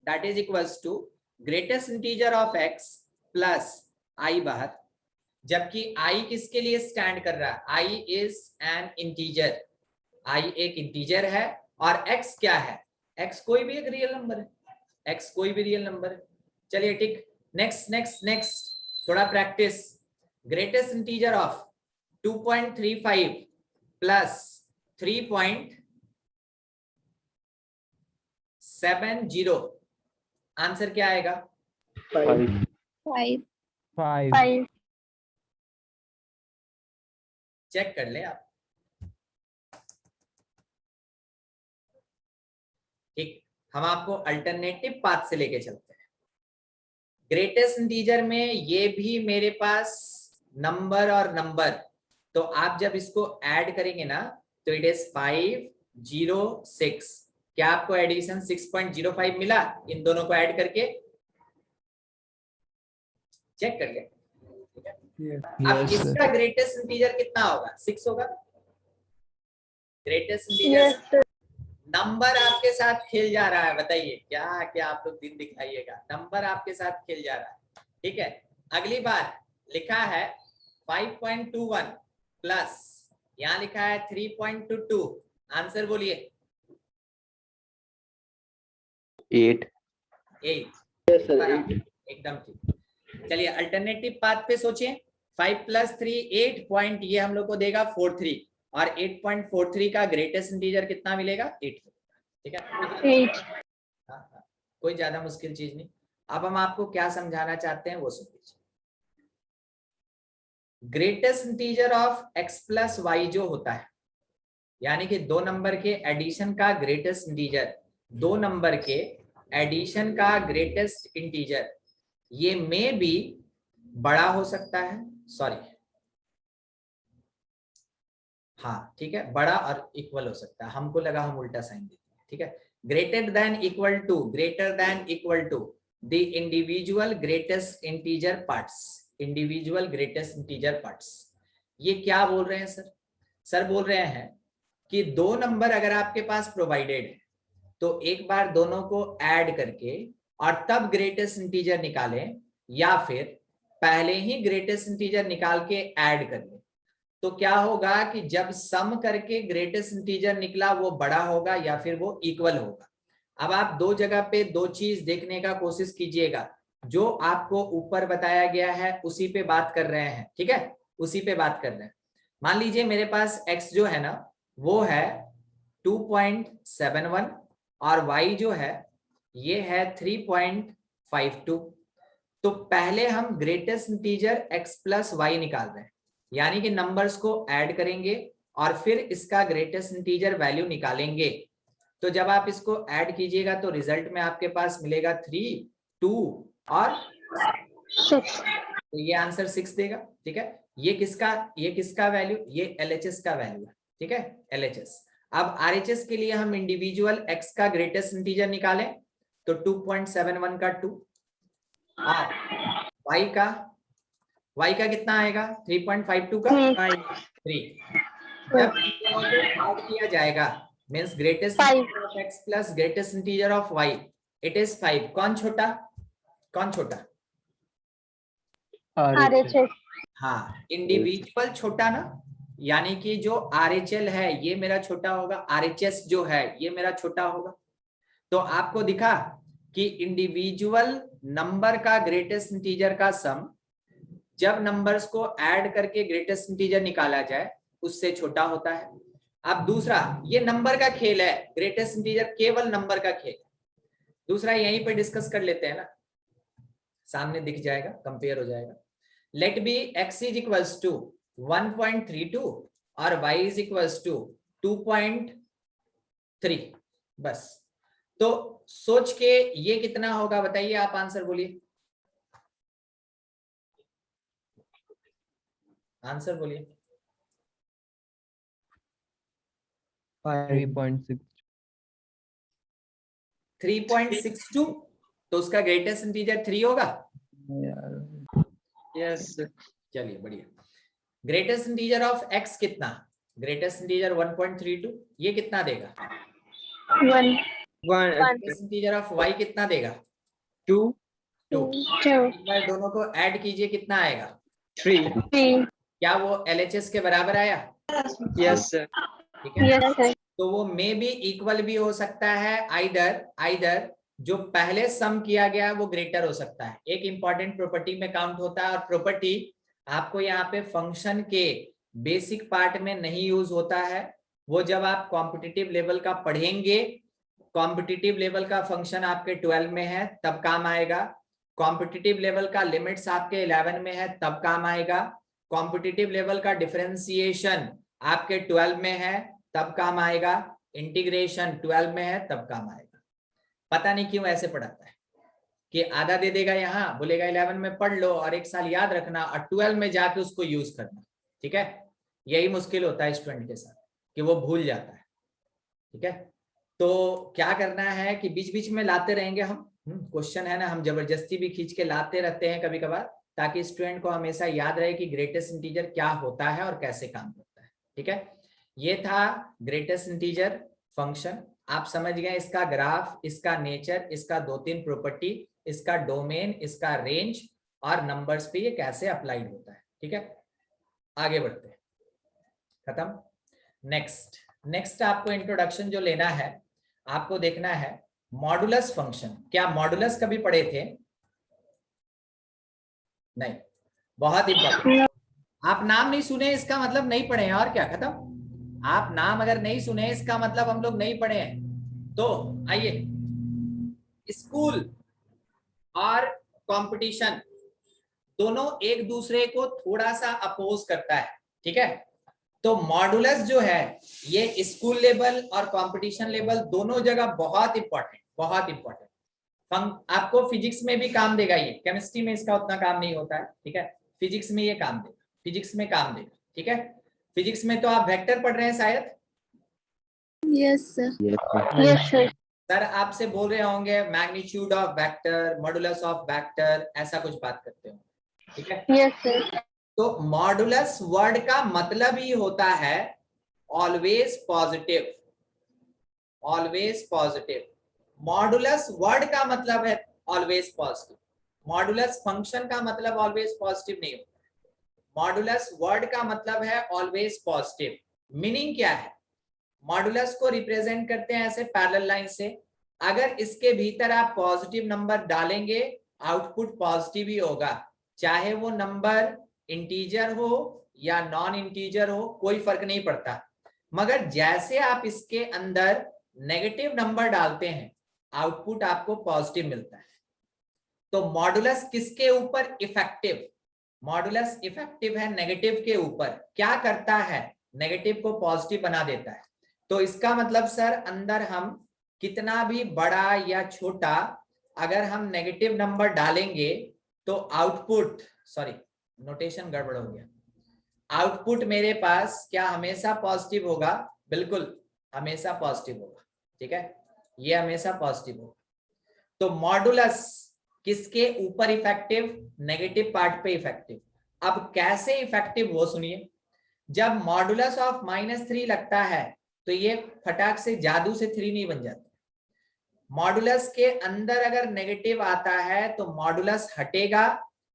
that is equals to greatest integer of x plus i बाहर, जबकि i किसके लिए स्टैंड कर रहा है, i is an integer, i एक इंटीजर है। और x क्या है, x कोई भी एक रियल नंबर है, x कोई भी रियल नंबर है। चलिए ठीक, नेक्स्ट नेक्स्ट नेक्स्ट, थोड़ा practice. Greatest integer of 2.35 plus 3.70, answer क्या आएगा, 5. चेक कर ले आप। ठीक, हम आपको अल्टरनेटिव पाथ से लेके चलते हैं। ग्रेटेस्ट इंटीजर में ये भी मेरे पास नंबर और नंबर, तो आप जब इसको ऐड करेंगे ना तो इट इज 506। क्या आपको एडिशन 6.05 मिला इन दोनों को ऐड करके, चेक कर ले। अब इसका ग्रेटेस्ट इंटीजर कितना होगा, 6 होगा। ग्रेटेस्ट इंटीजर नंबर आपके साथ खेल जा रहा है, बताइए क्या क्या आप लोग दिन दिखाइएगा, नंबर आपके साथ खेल जा रहा है। ठीक है, अगली बार लिखा है 5.21 प्लस यहां लिखा है 3.22, आंसर बोलिए 8। एकदम ठीक। चलिए अल्टरनेटिव पाथ पे सोचिए, 5 + 3 8 पॉइंट, ये हम लोग को देगा 43, और 8.43 का ग्रेटेस्ट इंटीजर कितना मिलेगा, 8। ठीक है, 8. कोई ज्यादा मुश्किल चीज नहीं। अब हम आपको क्या समझाना चाहते हैं वो सुन लीजिए। Greatest integer of x plus y जो होता है, यानी कि 2 नंबर के एडिशन का ग्रेटेस्ट इंटीजर, 2 नंबर के एडिशन का ग्रेटेस्ट इंटीजर, ये में भी बड़ा हो सकता है, सॉरी हाँ ठीक है, बड़ा और इक्वल हो सकता है, हमको लगा हम उल्टा साइन देते हैं, ठीक है। Greater than equal to the individual greatest integer parts, individual greatest integer parts. ये क्या बोल रहे हैं सर? सर बोल रहे हैं कि 2 नंबर अगर आपके पास प्रोवाइडेड है तो एक बार दोनों को ऐड करके और तब ग्रेटेस्ट इंटीजर निकालें, या फिर पहले ही ग्रेटेस्ट इंटीजर निकाल के ऐड कर लें। तो क्या होगा कि जब सम करके ग्रेटेस्ट इंटीजर निकला वो बड़ा होगा या फिर वो इक्वल होगा। अब आप 2 जगह पे 2 चीज देखने का कोशिश कीजिएगा, जो आपको ऊपर बताया गया है उसी पे बात कर रहे हैं, ठीक है, उसी पे बात कर रहे हैं। मान लीजिए मेरे पास x जो है ना वो है 2.71 और y जो है ये है 3.52। तो पहले हम greatest integer x plus y निकाल रहे हैं, यानी कि नंबर्स को ऐड करेंगे और फिर इसका ग्रेटेस्ट इंटीजर वैल्यू निकालेंगे। तो जब आप इसको ऐड कीजिएगा तो रिजल्ट में आपके पास मिलेगा 3, 2 और 6। तो ये आंसर 6 देगा, ठीक है। ये किसका वैल्यू? ये LHS का वैल्यू है, ठीक है, LHS। अब RHS के लिए हम इंडिविजुअल x का ग्रेटेस्ट इंटीजर निकालें तो 2.71 का 2 और y का कितना आएगा? 3.52 का 3। जब ऐड किया जाएगा means greatest integer of x plus greatest integer of y, it is 5। कौन छोटा? RHS। हाँ, इंडिविजुअल छोटा ना, यानी कि जो RHL है ये मेरा छोटा होगा, RHS जो है ये मेरा छोटा होगा। तो आपको दिखा कि इंडिविजुअल नंबर का ग्रेटेस्ट इंटीजर का सम जब नंबर्स को ऐड करके ग्रेटेस्ट इंटीजर निकाला जाए उससे छोटा होता है। अब दूसरा, ये नंबर का खेल है, ग्रेटेस्ट इंटीजर केवल नंबर का खेल है। दूसरा यहीं पे डिस्कस कर लेते हैं ना, सामने दिख जाएगा, कंपेयर हो जाएगा। Let be x is equals to 1.32 और y इज इक्वल्स टू 2.3। बस तो सोच के ये कितना होगा बताइए, आप आंसर बोलिए, आंसर बोलिए। 3.62, तो उसका ग्रेटेस्ट इंटीजर 3 होगा। यस चलिए बढ़िया। ग्रेटेस्ट इंटीजर ऑफ x कितना? ग्रेटेस्ट इंटीजर 1.32, ये कितना देगा? 1 ग्रेटेस्ट इंटीजर ऑफ y कितना देगा? 2 2। 2 दोनों को ऐड कीजिए, कितना आएगा? 3 3। क्या वो LHS के बराबर आया? यस सर ठीक है, यस सर। तो वो में भी इक्वल भी हो सकता है, आइदर जो पहले सम किया गया वो ग्रेटर हो सकता है। एक इंपॉर्टेंट प्रॉपर्टी में काउंट होता है, और प्रॉपर्टी आपको यहाँ पे फंक्शन के बेसिक पार्ट में नहीं यूज होता है, वो जब आप कॉम्पिटिटिव लेवल का पढ़ेंगे, कॉम्पिटिटिव लेवल का फंक्शन आपके 12 में है तब काम आएगा, कॉम्पिटिटिव लेवल का लिमिट्स आपके 11 में है तब काम आएगा, कॉम्पिटिटिव लेवल का डिफरेंशिएशन आपके 12 में है तब काम आएगा, इंटीग्रेशन 12 में है तब काम आएगा। पता नहीं क्यों ऐसे पढ़ाता है कि आधा दे देगा, यहाँ बोलेगा 11 में पढ़ लो और 1 साल याद रखना और 12 में जाके उसको यूज करना, ठीक है। यही मुश्किल होता है स्टूडेंट के साथ कि वो भूल जाता है, ठीक है। तो क्या करना है कि बीच बीच में लाते रहेंगे हम, क्वेश्चन है ना, हम जबरदस्ती भी खींच के लाते रहते हैं कभी कभार, ताकि स्टूडेंट को हमेशा याद रहे कि ग्रेटेस्ट इंटीजर क्या होता है और कैसे काम करता है, ठीक है। ये था ग्रेटेस्ट इंटीजर फंक्शन, आप समझ गए, इसका ग्राफ, इसका नेचर, इसका 2-3 प्रॉपर्टी, इसका डोमेन, इसका रेंज और नंबर्स पे ये कैसे अप्लाइड होता है, ठीक है। आगे बढ़ते हैं, खत्म। नेक्स्ट आपको इंट्रोडक्शन जो लेना है, आपको देखना है मॉडुलस फंक्शन। क्या मॉडुलस कभी पढ़े थे? नहीं, बहुत इंपॉर्टेंट। आप नाम नहीं सुने इसका मतलब नहीं पढ़े हैं, और क्या, खत्म। आप नाम अगर नहीं सुने इसका मतलब हम लोग नहीं पढ़े हैं। तो आइए, स्कूल और कंपटीशन दोनों एक दूसरे को थोड़ा सा अपोज करता है, ठीक है। तो मॉडुलस जो है ये स्कूल लेवल और कंपटीशन लेवल दोनों जगह बहुत इंपॉर्टेंट, बहुत इंपॉर्टेंट। आपको फिजिक्स में भी काम देगा ये, केमिस्ट्री में इसका उतना काम नहीं होता है, ठीक है। फिजिक्स में ये काम देगा, फिजिक्स में काम देगा, ठीक है। फिजिक्स में तो आप वेक्टर पढ़ रहे हैं शायद। Yes sir. Yes, sir. Yes sir. Sir आपसे बोल रहे होंगे magnitude of vector, modulus of vector, ऐसा कुछ बात करते हो, ठीक है। Yes sir. तो मॉडुलस वर्ड का मतलब ही होता है always positive, always positive. Modulus word का मतलब है ऑलवेज पॉजिटिव, मॉडुलस फंक्शन का मतलब ऑलवेज पॉजिटिव नहीं होता। मॉडुलस वर्ड का मतलब है ऑलवेज पॉजिटिव। मीनिंग क्या है? मॉडुलस को रिप्रेजेंट करते हैं ऐसे पैरेलल लाइन से, अगर इसके भीतर आप पॉजिटिव नंबर डालेंगे आउटपुट पॉजिटिव ही होगा, चाहे वो नंबर इंटीजर हो या नॉन इंटीजर हो, कोई फर्क नहीं पड़ता। मगर जैसे आप इसके अंदर नेगेटिव नंबर डालते हैं आउटपुट आपको पॉजिटिव मिलता है। तो मॉडुलस किसके ऊपर इफेक्टिव? मॉडुलस इफेक्टिव है नेगेटिव के ऊपर। क्या करता है? नेगेटिव को पॉजिटिव बना देता है। तो इसका मतलब सर अंदर हम कितना भी बड़ा या छोटा अगर हम नेगेटिव नंबर डालेंगे तो आउटपुट, सॉरी नोटेशन गड़बड़ हो गया, आउटपुट मेरे पास क्या हमेशा पॉजिटिव होगा? बिल्कुल हमेशा पॉजिटिव होगा, ठीक है, ये हमेशा पॉजिटिव होगा। तो मॉडुलस किसके ऊपर इफेक्टिव? नेगेटिव पार्ट पे इफेक्टिव। अब कैसे इफेक्टिव वो सुनिए। जब मॉडुलस ऑफ -3 लगता है तो ये फटाक से जादू से 3 नहीं बन जाता। मॉडुलस के अंदर अगर नेगेटिव आता है तो मॉडुलस हटेगा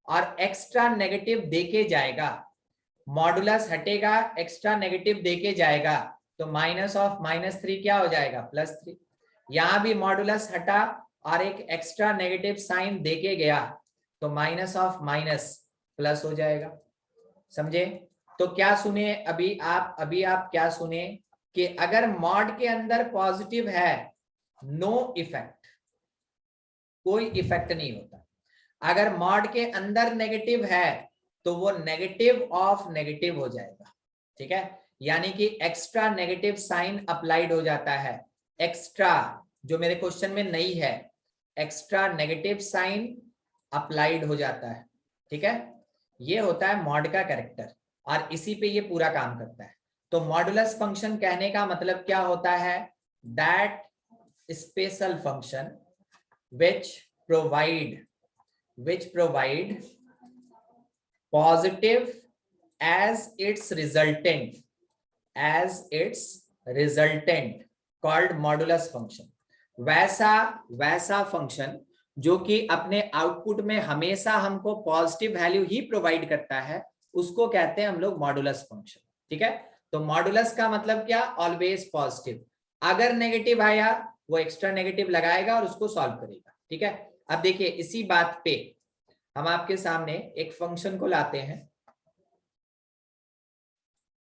और एक्स्ट्रा नेगेटिव देके जाएगा। मॉडुलस हटेगा, एक्स्ट्रा नेगेटिव देके जाएगा, तो माइनस ऑफ -3 क्या हो जाएगा? +3। यहां भी मॉडुलस हटा और एक एक्स्ट्रा नेगेटिव साइन देके गया तो माइनस ऑफ माइनस प्लस हो जाएगा। समझे? तो क्या सुने अभी आप क्या सुने कि अगर मॉड के अंदर पॉजिटिव है नो इफेक्ट, कोई इफेक्ट नहीं होता। अगर मॉड के अंदर नेगेटिव है तो वो नेगेटिव ऑफ नेगेटिव हो जाएगा, ठीक है, यानी कि एक्स्ट्रा नेगेटिव साइन अप्लाइड हो जाता है। एक्स्ट्रा जो मेरे क्वेश्चन में नहीं है, एक्स्ट्रा नेगेटिव साइन अप्लाइड हो जाता है, ठीक है। ये होता है मॉड का कैरेक्टर और इसी पे ये पूरा काम करता है। तो मॉडुलस फंक्शन कहने का मतलब क्या होता है? That special function which provide positive as its resultant called modulus function। वैसा फंक्शन जो कि अपने आउटपुट में हमेशा हमको पॉजिटिव वैल्यू ही प्रोवाइड करता है, उसको कहते हैं हम लोग मॉडुलस फंक्शन, ठीक है। तो मॉडुलस का मतलब क्या? Always positive. अगर नेगेटिव आया वो एक्स्ट्रा नेगेटिव लगाएगा और उसको सॉल्व करेगा, ठीक है। अब देखिए इसी बात पे हम आपके सामने एक फंक्शन को लाते हैं।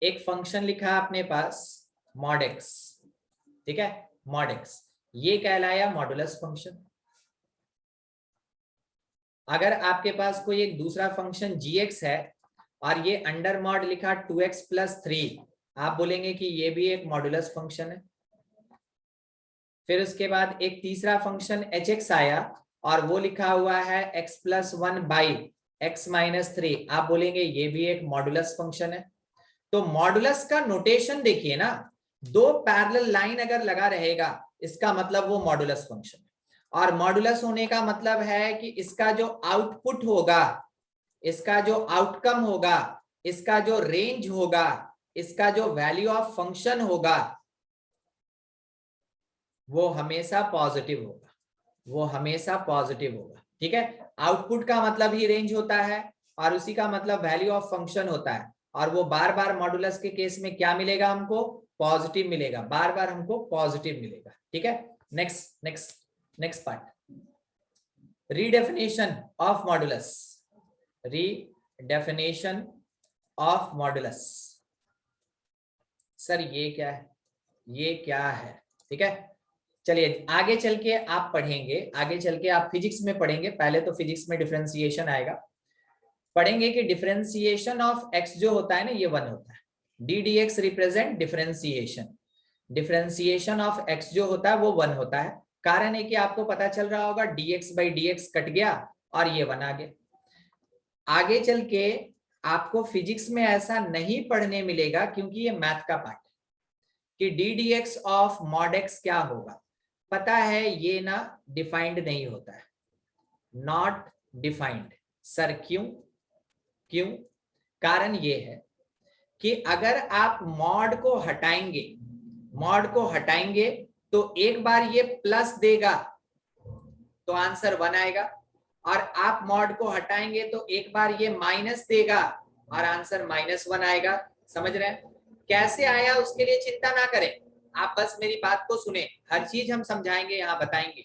एक फंक्शन लिखा अपने पास mod x, ठीक है, mod x, ये कहलाया मॉडुलस फंक्शन। अगर आपके पास कोई एक दूसरा फंक्शन gx है और ये अंडर मॉड लिखा 2x + 3, आप बोलेंगे कि ये भी एक मॉडुलस फंक्शन है। फिर उसके बाद एक तीसरा फंक्शन hx आया और वो लिखा हुआ है x + 1/x - 3, आप बोलेंगे ये भी एक मॉडुलस फंक्शन है। तो मॉडुलस का नोटेशन देखिए ना, दो पैरेलल लाइन अगर लगा रहेगा इसका मतलब वो मॉडुलस फंक्शन है। और मॉडुलस होने का मतलब है कि इसका जो आउटपुट होगा, इसका जो आउटकम होगा, इसका जो रेंज होगा, इसका जो वैल्यू ऑफ फंक्शन होगा वो हमेशा पॉजिटिव होगा, वो हमेशा पॉजिटिव होगा, ठीक है। आउटपुट का मतलब ही रेंज होता है और उसी का मतलब वैल्यू ऑफ फंक्शन होता है। और वो बार बार मॉडुलस के केस में क्या मिलेगा? हमको पॉजिटिव मिलेगा, बार बार हमको पॉजिटिव मिलेगा, ठीक है। Next part, redefinition of modulus. Redefinition of modulus. Sir ये क्या है? ये क्या है? ठीक है, चलिए आगे चल के आप पढ़ेंगे, आगे चल के आप फिजिक्स में पढ़ेंगे। पहले तो फिजिक्स में डिफरेंशिएशन आएगा। पढ़ेंगे कि डिफरेंशिएशन ऑफ x जो होता है ना ये 1 होता है। D D x represent differentiation, differentiation of x जो होता है वो 1 होता है। कारण है कि आपको पता चल रहा होगा dx बाई dx कट गया और ये 1 आ गया। आगे चल के आपको फिजिक्स में ऐसा नहीं पढ़ने मिलेगा क्योंकि ये मैथ का पार्ट है कि D D x of mod x क्या होगा। पता है ये ना डिफाइंड नहीं होता है, नॉट डिफाइंड। सर क्यों? क्यों? कारण ये है कि अगर आप मॉड को हटाएंगे, मॉड को हटाएंगे तो एक बार ये प्लस देगा तो आंसर 1 आएगा, और आप मॉड को हटाएंगे तो एक बार ये माइनस देगा और आंसर -1 आएगा। समझ रहे हैं? कैसे आया उसके लिए चिंता ना करें, आप बस मेरी बात को सुने। हर चीज हम समझाएंगे, यहाँ बताएंगे।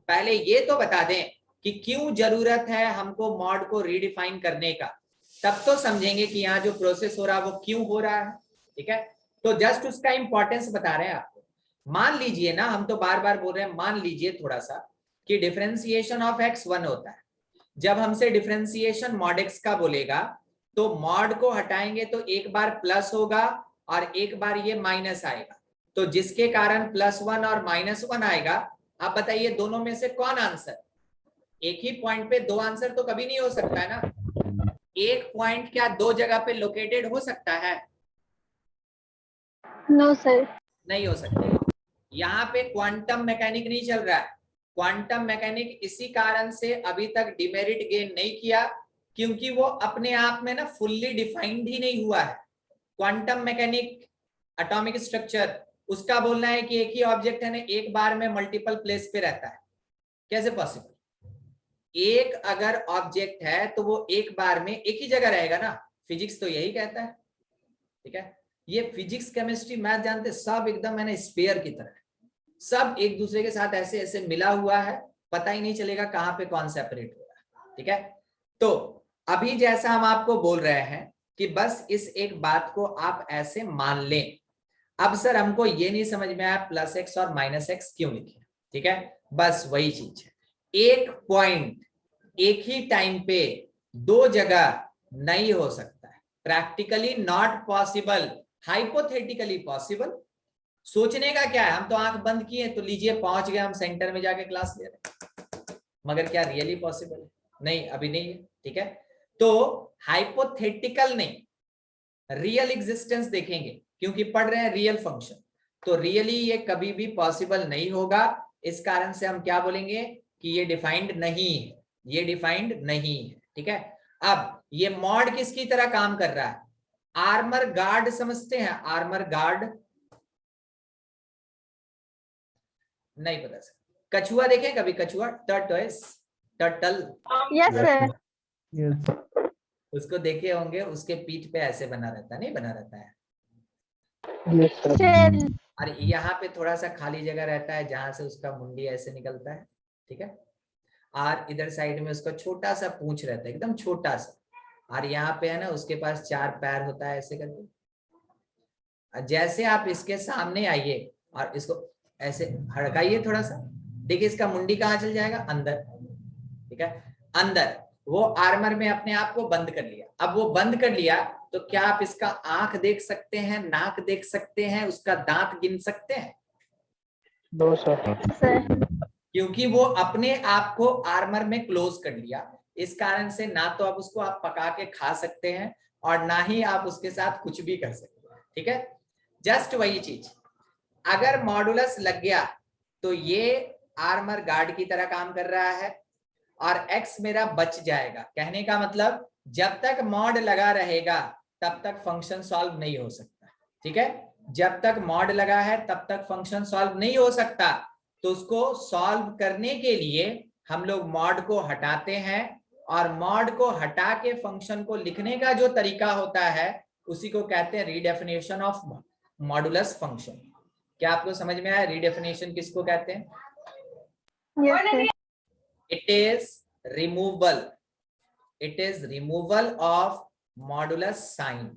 पहले ये तो बता दें कि क्यों जरूरत है हमको मॉड को रीडिफाइन करने का, तब तो समझेंगे कि यहाँ जो प्रोसेस हो रहा है वो क्यों हो रहा है। ठीक है, तो जस्ट उसका इंपॉर्टेंस बता रहे हैं आपको। मान लीजिए ना, हम तो बार बार बोल रहे हैं, मान लीजिए थोड़ा सा कि डिफरेंशिएशन ऑफ x 1 होता है। जब हमसे डिफरेंशिएशन मॉड x का बोलेगा तो मॉड को हटाएंगे तो एक बार प्लस होगा और एक बार ये माइनस आएगा, तो जिसके कारण +1 और -1 आएगा। आप बताइए दोनों में से कौन आंसर? एक ही पॉइंट पे दो आंसर तो कभी नहीं हो सकता है ना। एक पॉइंट क्या दो जगह पे लोकेटेड हो सकता है? No sir. नहीं हो सकता। यहाँ पे क्वांटम मैकेनिक नहीं चल रहा है। क्वांटम मैकेनिक इसी कारण से अभी तक डिमेरिट गेन नहीं किया क्योंकि वो अपने आप में ना फुल्ली डिफाइंड ही नहीं हुआ है। क्वांटम मैकेनिक, एटॉमिक स्ट्रक्चर, उसका बोलना है कि एक ही ऑब्जेक्ट है ना एक बार में मल्टीपल प्लेस पे रहता है। कैसे पॉसिबल? एक अगर ऑब्जेक्ट है तो वो एक बार में एक ही जगह रहेगा ना। फिजिक्स तो यही कहता है। ठीक है, ये फिजिक्स केमिस्ट्री मैथ जानते सब एकदम है ना स्पेयर की तरह है, सब एक दूसरे के साथ ऐसे ऐसे मिला हुआ है, पता ही नहीं चलेगा कहां पे कौन सेपरेट हो रहा है। ठीक है, तो अभी जैसा हम आपको बोल रहे हैं कि बस इस एक बात को आप ऐसे मान लें। अब सर हमको ये नहीं समझ में आया +x और -x क्यों लिखे। ठीक है, बस वही चीज है। एक पॉइंट एक ही टाइम पे दो जगह नहीं हो सकता है। Practically not possible, hypothetically possible. सोचने का क्या है, हम तो आंख बंद किए तो लीजिए पहुंच गए हम सेंटर में जाके क्लास ले रहे हैं, मगर क्या रियली पॉसिबल है? नहीं, अभी नहीं है। ठीक है, तो हाइपोथेटिकल नहीं, रियल एग्जिस्टेंस देखेंगे क्योंकि पढ़ रहे हैं रियल फंक्शन, तो रियली ये कभी भी पॉसिबल नहीं होगा। इस कारण से हम क्या बोलेंगे कि ये डिफाइंड नहीं है, ये डिफाइंड नहीं है। ठीक है, अब ये मॉड किसकी तरह काम कर रहा है? आर्मर गार्ड समझते हैं? आर्मर गार्ड नहीं पता सर। कछुआ देखें कभी? कछुआ, turtle, turtle, yes sir. Yes. उसको देखे होंगे, उसके पीठ पे ऐसे बना रहता है, नहीं बना रहता है? Yes, sir. शेल। और यहाँ पे थोड़ा सा खाली जगह रहता है जहां से उसका मुंडी ऐसे निकलता है। ठीक है, और इधर साइड में उसका छोटा सा पूंछ रहता है, एकदम छोटा सा, और यहाँ पे है ना उसके पास 4 पैर होता है ऐसे करके। जैसे आप इसके सामने आइए और इसको ऐसे हड़काइए थोड़ा सा, देखिए इसका मुंडी कहाँ चल जाएगा? अंदर। ठीक है, अंदर। वो आर्मर में अपने आप को बंद कर लिया। अब वो बंद कर लिया तो क्या आप इसका आंख देख सकते हैं, नाक देख सकते हैं, उसका दांत गिन सकते हैं? No, sir. सर। क्योंकि वो अपने आप को आर्मर में क्लोज कर लिया। इस कारण से ना तो आप उसको आप पका के खा सकते हैं और ना ही आप उसके साथ कुछ भी कर सकते हैं। ठीक है, जस्ट वही चीज, अगर मॉडुलस लग गया तो ये आर्मर गार्ड की तरह काम कर रहा है और x मेरा बच जाएगा। कहने का मतलब जब तक मॉड लगा रहेगा तब तक फंक्शन सॉल्व नहीं हो सकता। ठीक है, जब तक मॉड लगा है तब तक फंक्शन सॉल्व नहीं हो सकता, तो उसको सॉल्व करने के लिए हम लोग मॉड को हटाते हैं, और मॉड को हटा के फंक्शन को लिखने का जो तरीका होता है उसी को कहते हैं रीडेफिनेशन ऑफ मॉडुलस फंक्शन। क्या आपको समझ में आया रीडेफिनेशन किसको कहते हैं? Yes sir. It is removal, it is removal of modulus sign,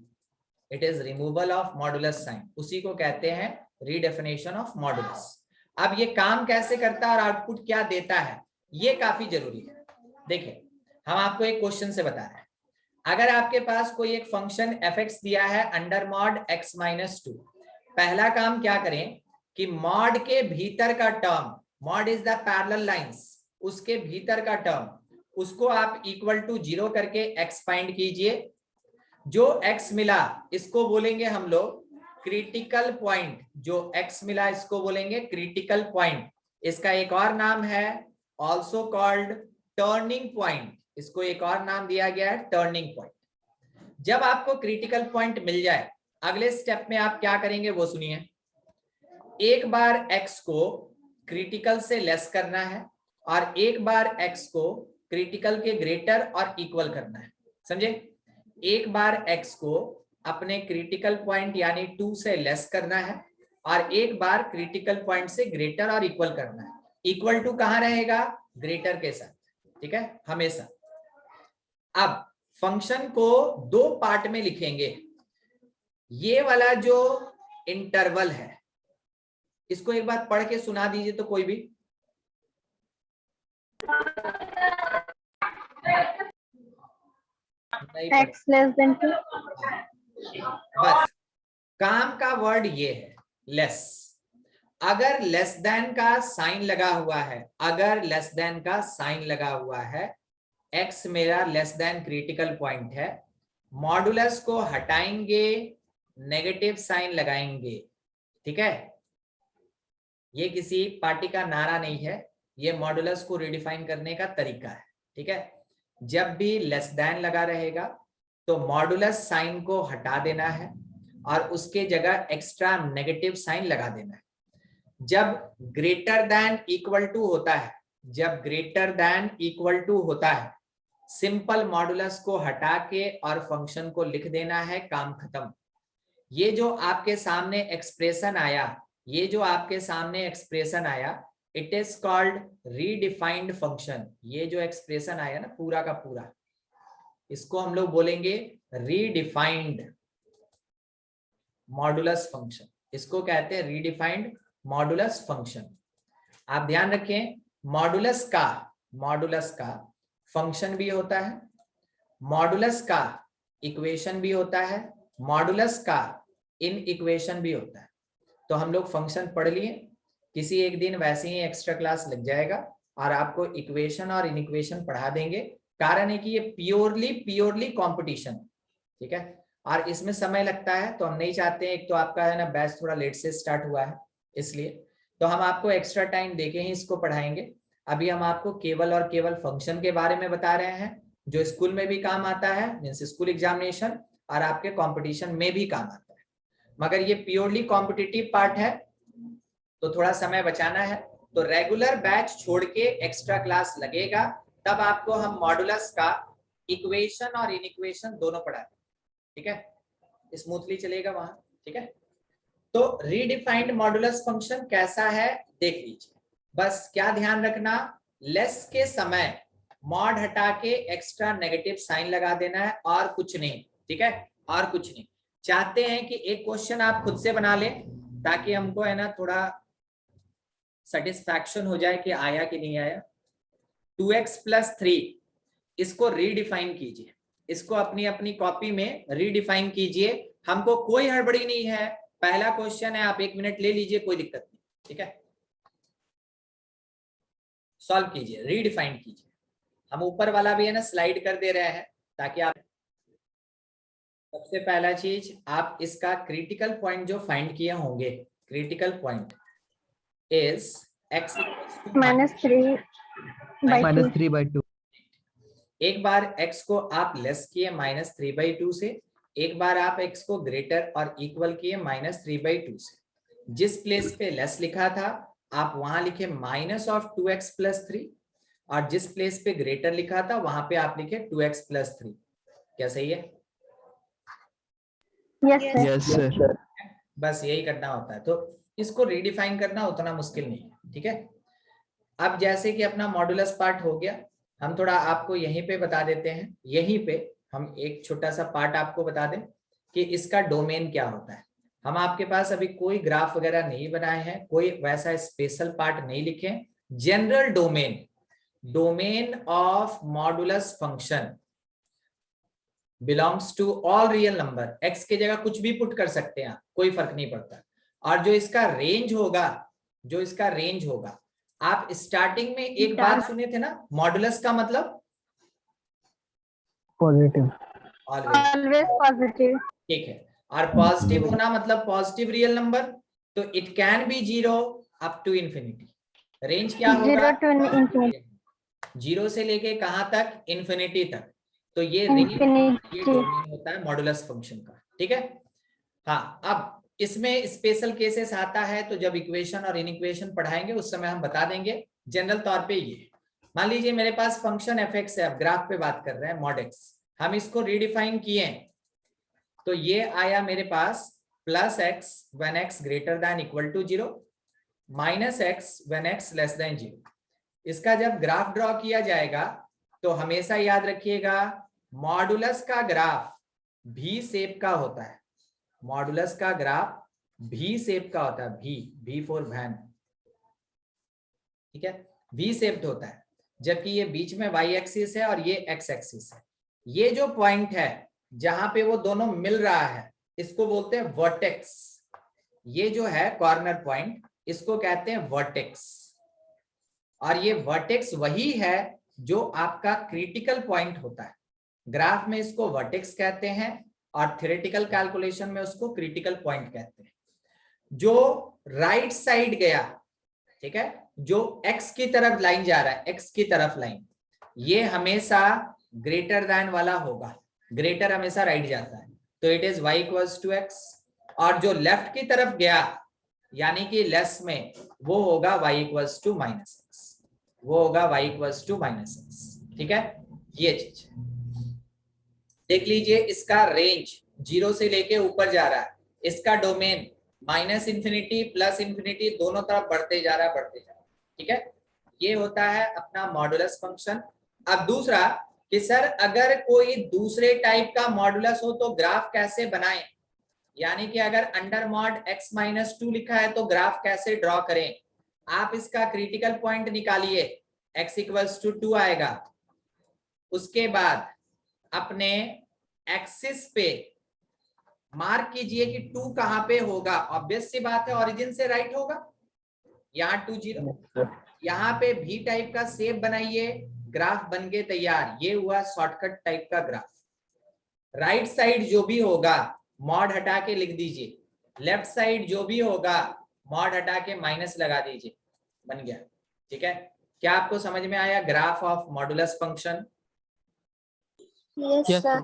it is removal of modulus sign, उसी को कहते हैं रीडेफिनेशन ऑफ मॉडुलस। अब ये काम कैसे करता है और आउटपुट क्या देता है, ये काफी जरूरी है। देखिए हम आपको एक क्वेश्चन से बता रहे हैं, अगर आपके पास कोई एक फंक्शन fx दिया है अंडर मॉड x माइनस 2, पहला काम क्या करें कि मॉड के भीतर का term, mod is the parallel lines, उसके भीतर का टर्म उसको आप इक्वल टू 0 करके x फाइंड कीजिए। जो x मिला इसको बोलेंगे हम लोग क्रिटिकल पॉइंट, जो x मिला इसको बोलेंगे क्रिटिकल पॉइंट। इसका एक और नाम है ऑल्सो कॉल्ड टर्निंग पॉइंट, इसको एक और नाम दिया गया है टर्निंग पॉइंट। जब आपको क्रिटिकल पॉइंट मिल जाए अगले स्टेप में आप क्या करेंगे वो सुनिए। एक बार x को क्रिटिकल से लेस करना है और एक बार x को क्रिटिकल के ग्रेटर और इक्वल करना है, समझे? एक बार x को अपने क्रिटिकल पॉइंट यानी 2 से लेस करना है और एक बार क्रिटिकल पॉइंट से ग्रेटर और इक्वल करना है। इक्वल टू कहां रहेगा? ग्रेटर के साथ, ठीक है, हमेशा। अब फंक्शन को 2 पार्ट में लिखेंगे। ये वाला जो इंटरवल है इसको एक बार पढ़ के सुना दीजिए तो कोई भी। X less than 2. बस काम का वर्ड ये है लेस। अगर लेस देन का साइन लगा हुआ है, अगर लेस देन का साइन लगा हुआ है, x मेरा लेस देन क्रिटिकल पॉइंट है, मॉडुलस को हटाएंगे, नेगेटिव साइन लगाएंगे, ठीक है। ये किसी पार्टी का नारा नहीं है, ये मॉडुलस को रिडिफाइन करने का तरीका है, ठीक है। जब भी लेस देन लगा रहेगा तो मॉडुलस साइन को हटा देना है और उसके जगह एक्स्ट्रा नेगेटिव साइन लगा देना है। जब ग्रेटर देन इक्वल टू होता है, जब ग्रेटर देन इक्वल टू होता है, सिंपल मॉडुलस को हटा के और फंक्शन को लिख देना है, काम खत्म। ये जो आपके सामने एक्सप्रेशन आया, ये जो आपके सामने एक्सप्रेशन आया, it is called redefined function. ये जो एक्सप्रेशन आया ना पूरा का पूरा, इसको हम लोग बोलेंगे रीडिफाइंड मॉडुलस फंक्शन। इसको कहते हैं रीडिफाइंड मॉडुलस फंक्शन। आप ध्यान रखें, मॉडुलस का फंक्शन भी होता है, मॉडुलस का इक्वेशन भी होता है, मॉडुलस का इन इक्वेशन भी होता है। तो हम लोग फंक्शन पढ़ लिए, किसी एक दिन वैसे ही एक्स्ट्रा क्लास लग जाएगा और आपको इक्वेशन और इन इक्वेशन पढ़ा देंगे। कारण है कि ये प्योरली कंपटीशन, ठीक है, और इसमें समय लगता है तो हम नहीं चाहते हैं। एक तो आपका है ना बैच थोड़ा लेट से स्टार्ट हुआ है, इसलिए तो हम आपको एक्स्ट्रा टाइम देके ही इसको पढ़ाएंगे। अभी हम आपको केवल और केवल फंक्शन के बारे में बता रहे हैं, जो स्कूल में भी काम आता है, मीन्स स्कूल एग्जामिनेशन, और आपके कंपटीशन में भी काम आता है। मगर ये प्योरली कॉम्पिटिटिव पार्ट है तो थोड़ा समय बचाना है। तो रेगुलर बैच छोड़ के एक्स्ट्रा क्लास लगेगा, तब आपको हम मॉडुलस का इक्वेशन और इनइक्वेशन दोनों पढ़ाते हैं, ठीक है, स्मूथली चलेगा वहां, ठीक है। तो रीडिफाइंड मॉडुलस फंक्शन कैसा है देख लीजिए। बस क्या ध्यान रखना, लेस के समय मॉड हटा के एक्स्ट्रा नेगेटिव साइन लगा देना है और कुछ नहीं, ठीक है, और कुछ नहीं। चाहते हैं कि एक क्वेश्चन आप खुद से बना लें ताकि हमको है ना थोड़ा सेटिस्फैक्शन हो जाए कि आया कि नहीं आया। 2x + 3 इसको रीडिफाइन कीजिए, इसको अपनी अपनी कॉपी में रीडिफाइन कीजिए। हमको कोई हड़बड़ी नहीं है, पहला क्वेश्चन है, आप 1 मिनट ले लीजिए, कोई दिक्कत नहीं, ठीक है। सॉल्व कीजिए, रीडिफाइन कीजिए। हम ऊपर वाला भी है ना स्लाइड कर दे रहे हैं ताकि आप, सबसे पहला चीज आप इसका क्रिटिकल पॉइंट जो फाइंड किए होंगे, क्रिटिकल पॉइंट इज x -3/2 एक बार x को आप लेस किए -3/2 से, एक बार आप x को ग्रेटर और इक्वल किए -3/2 से। जिस प्लेस पे लेस लिखा था आप वहां लिखे -2x + 3, और जिस प्लेस पे ग्रेटर लिखा था वहां पे आप लिखे 2x + 3। क्या सही है? Yes sir. बस यही करना होता है। तो इसको रीडिफाइन करना उतना मुश्किल नहीं है, ठीक है। अब जैसे कि अपना मॉडुलस पार्ट हो गया, हम थोड़ा आपको यहीं पे बता देते हैं। यहीं पे हम एक छोटा सा पार्ट आपको बता दें कि इसका डोमेन क्या होता है। हम आपके पास अभी कोई ग्राफ वगैरह नहीं बनाए हैं, कोई वैसा स्पेशल पार्ट नहीं लिखे। General domain of modulus function, belongs to all real number, x की जगह कुछ भी पुट कर सकते हैं, कोई फर्क नहीं पड़ता। और जो इसका रेंज होगा, आप स्टार्टिंग में एक बात सुने थे ना, मॉडुलस का मतलब पॉजिटिव। Always positive. ठीक है, और पॉजिटिव होना मतलब पॉजिटिव रियल नंबर, तो it can be 0 up to infinity. Range क्या होगा? 0 to infinity. 0 से लेके कहां तक? इंफिनिटी तक। तो ये रेंज, ये Infinity. डोमेन होता है मॉडुलस फंक्शन का। ठीक है। हाँ, अब इसमें स्पेशल केसेस आता है, तो जब इक्वेशन और इनइक्वेशन पढ़ाएंगे उस समय हम बता देंगे। जनरल तौर पे ये मान लीजिए मेरे पास फंक्शन fx है, अब ग्राफ पे बात कर रहे हैं, mod x, हम इसको रीडिफाइन किए, तो ये आया मेरे पास plus x when x greater than equal to 0 minus x when x less than 0। इसका जब ग्राफ ड्रॉ किया जाएगा तो हमेशा याद रखिएगा मॉडुलस का ग्राफ भी शेप का होता है। मॉडुलस का ग्राफ भी शेप का होता है, भी फॉर वैन, ठीक है, भी शेप्ड होता है, जबकि ये बीच में y एक्सिस है और ये x एक्सिस है। ये जो पॉइंट है जहां पे वो दोनों मिल रहा है, इसको बोलते हैं वर्टेक्स। ये जो है कॉर्नर पॉइंट, इसको कहते हैं वर्टेक्स। और ये वर्टेक्स वही है जो आपका क्रिटिकल पॉइंट होता है। ग्राफ में इसको वर्टेक्स कहते हैं और थ्योरेटिकल कैलकुलेशन में उसको क्रिटिकल पॉइंट कहते हैं। जो राइट साइड गया, ठीक है, जो x की तरफ लाइन जा रहा है, x की तरफ लाइन, ये हमेशा ग्रेटर देन वाला होगा। ग्रेटर हमेशा राइट जाता है, तो it is y equals to x। और जो लेफ्ट की तरफ गया यानी कि लेस में, वो होगा y equals to minus x, वो होगा y equals to minus x. ठीक है, ये चीज देख लीजिए। इसका रेंज 0 से लेके ऊपर जा रहा है, इसका domain minus infinity plus infinity दोनों तरफ बढ़ते जा रहा है। ठीक है, ये होता है अपना मॉडुलस फंक्शन। अब दूसरा कि सर अगर कोई दूसरे टाइप का मॉडुलस हो तो ग्राफ कैसे बनाएं, यानी कि अगर अंडर मॉड x माइनस 2 लिखा है तो ग्राफ कैसे ड्रॉ करें। आप इसका क्रिटिकल पॉइंट निकालिए, x इक्वल्स टू 2 आएगा। उसके बाद अपने एक्सिस पे मार्क कीजिए कि 2 कहां पे होगा। ऑब्वियस सी बात है, ओरिजिन से राइट होगा, यहाँ 2 0। यहाँ पे भी टाइप का शेप बनाइए, ग्राफ बन के तैयार। ये हुआ शॉर्टकट टाइप का ग्राफ। राइट साइड जो भी होगा मॉड हटा के लिख दीजिए, लेफ्ट साइड जो भी होगा मॉड हटा के माइनस लगा दीजिए, बन गया। ठीक है, क्या आपको समझ में आया graph of modulus function? Yes, sir.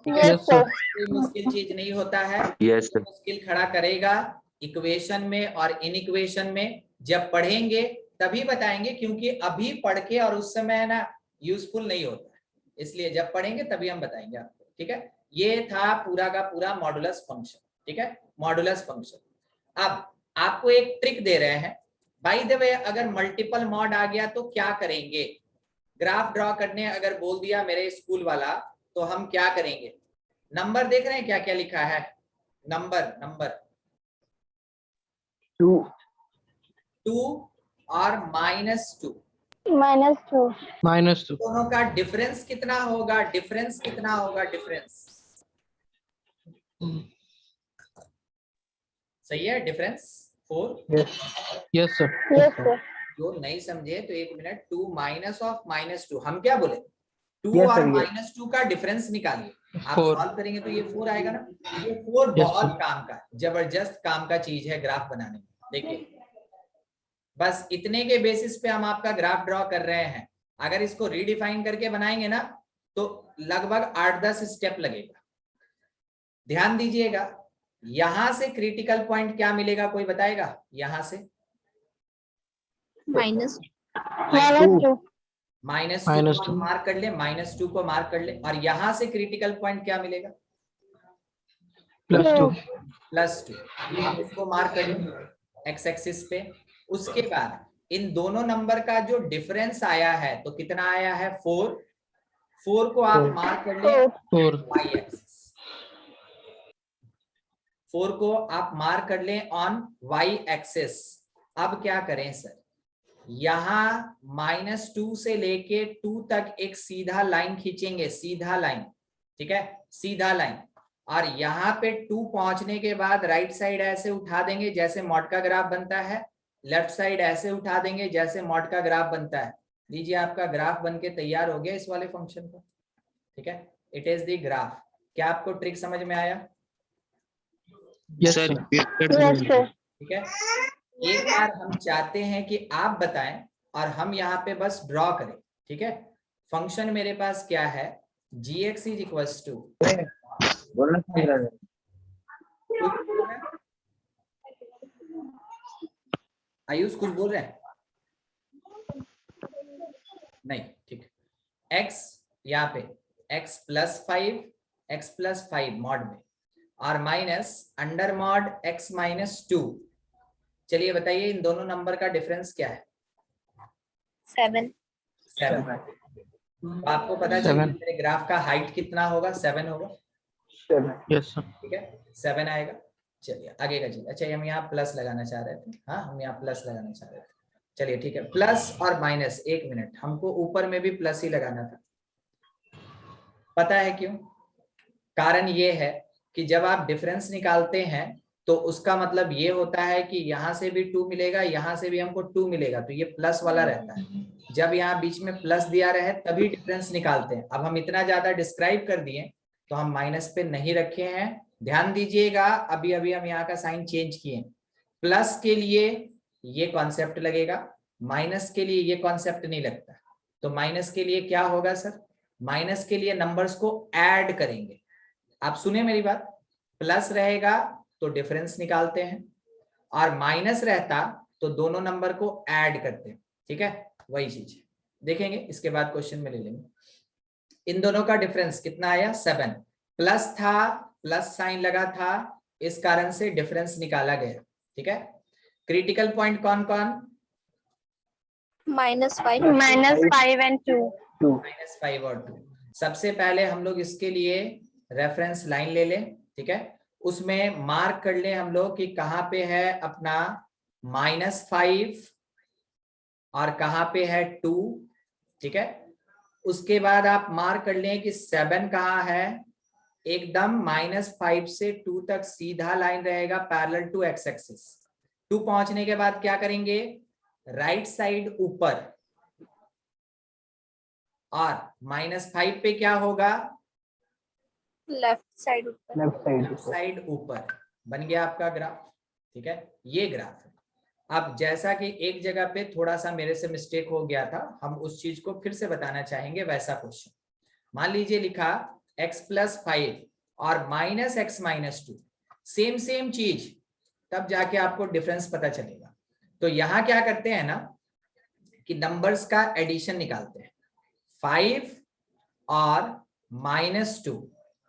Yes, Yes, sir. कोई मुश्किल चीज नहीं होता है। Yes, sir. मुश्किल खड़ा करेगा इक्वेशन में और इन इक्वेशन में, जब पढ़ेंगे तभी बताएंगे, क्योंकि अभी पढ़ के और उस समय है ना यूजफुल नहीं होता है, इसलिए जब पढ़ेंगे तभी हम बताएंगे आपको। ठीक है, ये था पूरा का पूरा मॉडुलस फंक्शन। ठीक है, मॉडुलस फंक्शन। अब आपको एक ट्रिक दे रहे हैं, बाय द वे, अगर मल्टीपल मॉड आ गया तो क्या करेंगे। ग्राफ ड्रॉ करने अगर बोल दिया मेरे स्कूल वाला तो हम क्या करेंगे। नंबर देख रहे हैं क्या क्या लिखा है, नंबर 2 और -2, -2. दोनों का डिफरेंस कितना होगा, डिफरेंस सही है, difference 4। Yes, sir. Yes, sir. जो नहीं समझे तो एक मिनट, 2 माइनस ऑफ -2, हम क्या बोले, 2 Yes, और sir, yes. -2 का डिफरेंस निकालिए। आप 4. सॉल्व करेंगे तो ये 4 आएगा ना। ये 4 Yes, बहुत sir. काम का, जबरदस्त काम का चीज है ग्राफ बनाने में। देखिए बस इतने के बेसिस पे हम आपका ग्राफ ड्रॉ कर रहे हैं। अगर इसको रीडिफाइन करके बनाएंगे ना तो लगभग 8-10 स्टेप लगेगा। ध्यान दीजिएगा, यहां से क्रिटिकल पॉइंट क्या मिलेगा, कोई बताएगा। यहां से -2. -2 को मार्क कर ले, -2 को मार्क कर ले, और यहां से क्रिटिकल पॉइंट क्या मिलेगा, +2. +2। इसको मार्क कर ले एक्स एक्सिस पे। उसके बाद इन दोनों नंबर का जो डिफरेंस आया है तो कितना आया है, 4 को आप 4. मार्क कर ले 4. y एक्सिस, 4 को आप मार्क कर ले ऑन y एक्सिस। अब क्या करें सर, यहां -2 से लेके 2 तक एक सीधा लाइन खींचेंगे, सीधा लाइन। ठीक है, सीधा लाइन। और यहाँ पे 2 पहुंचने के बाद राइट साइड ऐसे उठा देंगे जैसे मॉड का ग्राफ बनता है, लेफ्ट साइड ऐसे उठा देंगे जैसे मॉड का ग्राफ बनता है। लीजिए आपका ग्राफ बनके तैयार हो गया इस वाले फंक्शन का, ठीक है, इट इज द ग्राफ। क्या आपको ट्रिक समझ में आया? Yes, sir sir. Yes, sir. ठीक है, एक बार हम चाहते हैं कि आप बताएं और हम यहाँ पे बस ड्रॉ करें। ठीक है, फंक्शन मेरे पास क्या है, gx is equals to, Ayush कुछ बोल रहे हैं? नहीं, ठीक है, x यहाँ पे x प्लस 5 मॉड में और minus under mod x minus 2। चलिए बताइए इन दोनों नंबर का डिफरेंस क्या है? 7. 7। आपको पता चला मेरे ग्राफ का हाइट कितना होगा? 7 होगा। Yes, sir. ठीक है, 7 आएगा। चलिए आगे का चीज, अच्छा हम यहाँ प्लस लगाना चाह रहे थे, हाँ हम यहाँ प्लस लगाना चाह रहे थे। चलिए ठीक है, प्लस और माइनस, एक मिनट, हमको ऊपर में भी प्लस ही लगाना था। पता है क्यों? कारण ये है कि जब आप डिफरेंस निकालते हैं तो उसका मतलब ये होता है कि यहाँ से भी 2 मिलेगा, यहाँ से भी हमको 2 मिलेगा, तो ये प्लस वाला रहता है। जब यहाँ बीच में प्लस दिया रहे तभी डिफरेंस निकालते हैं। अब हम इतना ज्यादा डिस्क्राइब कर दिए तो हम माइनस पे नहीं रखे हैं। ध्यान दीजिएगा, अभी अभी हम यहाँ का साइन चेंज किए। प्लस के लिए ये कॉन्सेप्ट लगेगा, माइनस के लिए ये कॉन्सेप्ट नहीं लगता। तो माइनस के लिए क्या होगा सर? माइनस के लिए नंबर्स को ऐड करेंगे। आप सुने मेरी बात, प्लस रहेगा तो डिफरेंस निकालते हैं और माइनस रहता तो दोनों नंबर को ऐड करते हैं। ठीक है, वही चीज देखेंगे, इसके बाद क्वेश्चन में ले लेंगे। इन दोनों का डिफरेंस कितना आया? 7। प्लस था, प्लस साइन लगा था, इस कारण से डिफरेंस निकाला गया। ठीक है, क्रिटिकल पॉइंट कौन कौन? -5 and 2. -5 और 2। सबसे पहले हम लोग इसके लिए रेफरेंस लाइन ले लें। ठीक है, उसमें मार्क कर लें हम लोग कि कहां पे है अपना -5 और कहां पे है 2। ठीक है, उसके बाद आप मार्क कर लें कि 7 कहाँ है। एकदम -5 से 2 तक सीधा लाइन रहेगा पैरेलल टू एक्स एक्सिस। 2 पहुंचने के बाद क्या करेंगे? राइट साइड ऊपर, और -5 पे क्या होगा? लेफ्ट साइड ऊपर. लेफ्ट साइड ऊपर। बन गया आपका ग्राफ। ठीक है, ये ग्राफ है। अब जैसा कि एक जगह पे थोड़ा सा मेरे से मिस्टेक हो गया था, हम उस चीज को फिर से बताना चाहेंगे। वैसा क्वेश्चन मान लीजिए लिखा x + 5 और -x - 2, सेम चीज, तब जाके आपको डिफरेंस पता चलेगा। तो यहां क्या करते हैं ना कि नंबर्स का एडिशन निकालते हैं। 5 और -2,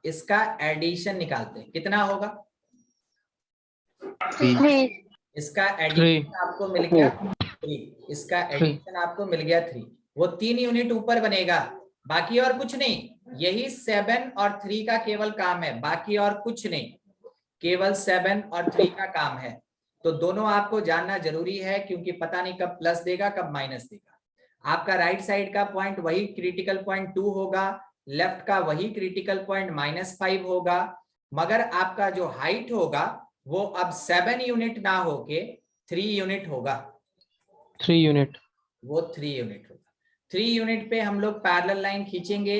इसका एडिशन निकालते हैं, कितना होगा? 3. इसका एडिशन आपको मिल गया 3, इसका एडिशन आपको मिल गया 3। वो 3 यूनिट ऊपर बनेगा, बाकी और कुछ नहीं। यही 7 और 3 का केवल काम है, बाकी और कुछ नहीं, केवल 7 और 3 का काम है। तो दोनों आपको जानना जरूरी है, क्योंकि पता नहीं कब प्लस देगा कब माइनस देगा। आपका राइट साइड का पॉइंट वही क्रिटिकल पॉइंट 2 होगा, लेफ्ट का वही क्रिटिकल पॉइंट -5 होगा, मगर आपका जो हाइट होगा वो अब 7 यूनिट ना होके 3 यूनिट होगा। 3 unit. वो 3 यूनिट होगा। 3 यूनिट पे हम लोग पैरेलल लाइन खींचेंगे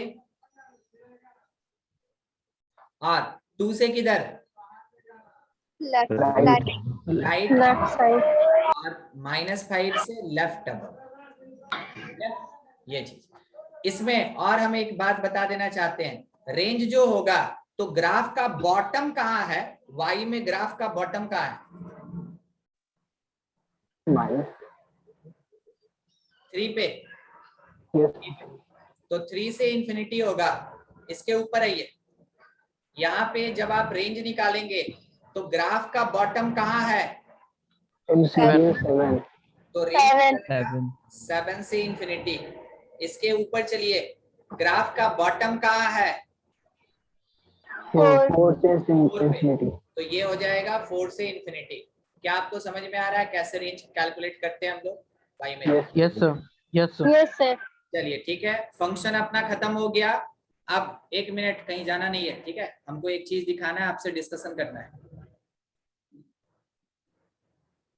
और 2 से किधर? Left right, side. और -5 से लेफ्ट अब। ये चीज इसमें। और हम एक बात बता देना चाहते हैं, रेंज जो होगा तो ग्राफ का बॉटम कहाँ है? y में ग्राफ का बॉटम कहाँ है? 3 पे। तो 3 से इंफिनिटी होगा, इसके ऊपर है ये। यहाँ पे जब आप रेंज निकालेंगे तो ग्राफ का बॉटम कहाँ है? 7. तो रेंज 7. 7 से इंफिनिटी। इसके ऊपर चलिए, ग्राफ का बॉटम कहाँ है? 4 4 पे। तो ये हो जाएगा 4 से इंफिनिटी। क्या आपको समझ में आ रहा है कैसे रेंज कैलकुलेट करते हैं हम लोग? भाई में Yes, sir. Yes, sir. Yes, sir. चलिए ठीक है, फंक्शन अपना खत्म हो गया। अब 1 मिनट, कहीं जाना नहीं है, ठीक है। हमको एक चीज दिखाना है, आपसे डिस्कशन करना है।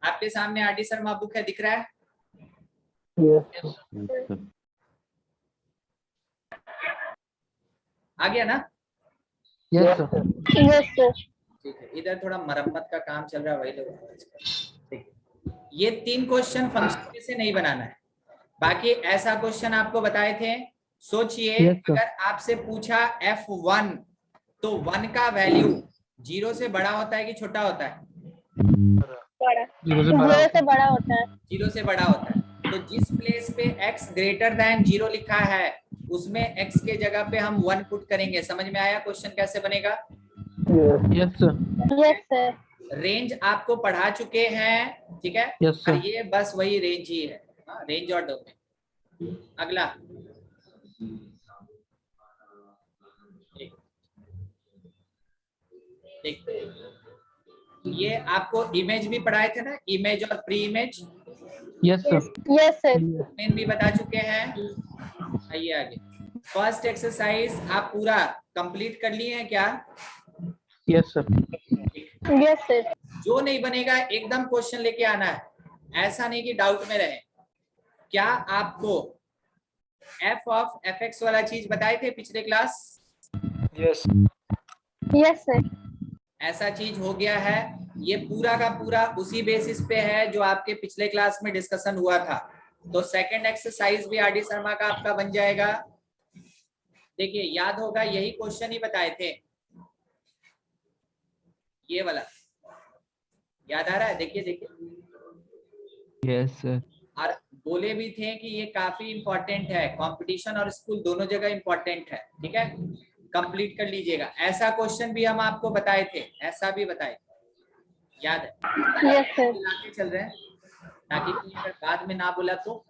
आपके सामने आरडी शर्मा बुक है, दिख रहा है? आ गया ना? Yes, sir. Yes, sir. ठीक है, इधर थोड़ा मरम्मत का काम चल रहा है, वही लोग। ठीक, ये 3 क्वेश्चन फंक्शन में से नहीं बनाना है। बाकी ऐसा क्वेश्चन आपको बताए थे, सोचिए। Yes, sir. अगर आपसे पूछा F1 तो 1 का वैल्यू 0 से बड़ा होता है कि छोटा होता है? बड़ा। 0 से बड़ा 0 से बड़ा होता है। 0 से बड़ा होता है। तो जिस प्लेस पे x ग्रेटर देन 0 लिखा है उसमें x के जगह पे हम 1 पुट करेंगे। समझ में आया क्वेश्चन कैसे बनेगा? Yes, sir. Yes, sir. Range आपको पढ़ा चुके हैं, ठीक है। Yes, sir. और ये बस वही रेंज ही है, रेंज और डोमेन। अगला देख, ये आपको इमेज भी पढ़ाए थे ना, इमेज और pre image. Yes, sir. Yes, sir. Domain भी बता चुके हैं। आइए आगे। फर्स्ट एक्सरसाइज आप पूरा कंप्लीट कर लिए हैं क्या? Yes, sir. Yes, sir. जो नहीं बनेगा एकदम क्वेश्चन लेके आना है, ऐसा नहीं कि डाउट में रहे। क्या आपको f ऑफ fx वाला चीज बताए थे पिछले क्लास? Yes. Yes, sir. ऐसा चीज हो गया है। ये पूरा का पूरा उसी बेसिस पे है जो आपके पिछले क्लास में डिस्कशन हुआ था। तो सेकंड एक्सरसाइज भी आरडी शर्मा का आपका बन जाएगा। देखिए याद होगा, यही क्वेश्चन ही बताए थे, ये वाला याद आ रहा है? देखिए देखिए। Yes, sir. और बोले भी थे कि ये काफी इंपॉर्टेंट है, कंपटीशन और स्कूल दोनों जगह इंपॉर्टेंट है, ठीक है। कंप्लीट कर लीजिएगा। ऐसा क्वेश्चन भी हम आपको बताए थे, ऐसा भी बताए, याद है? Yes, sir. लाके चल रहे हैं ताकि कोई अगर बाद में ना बोला तो।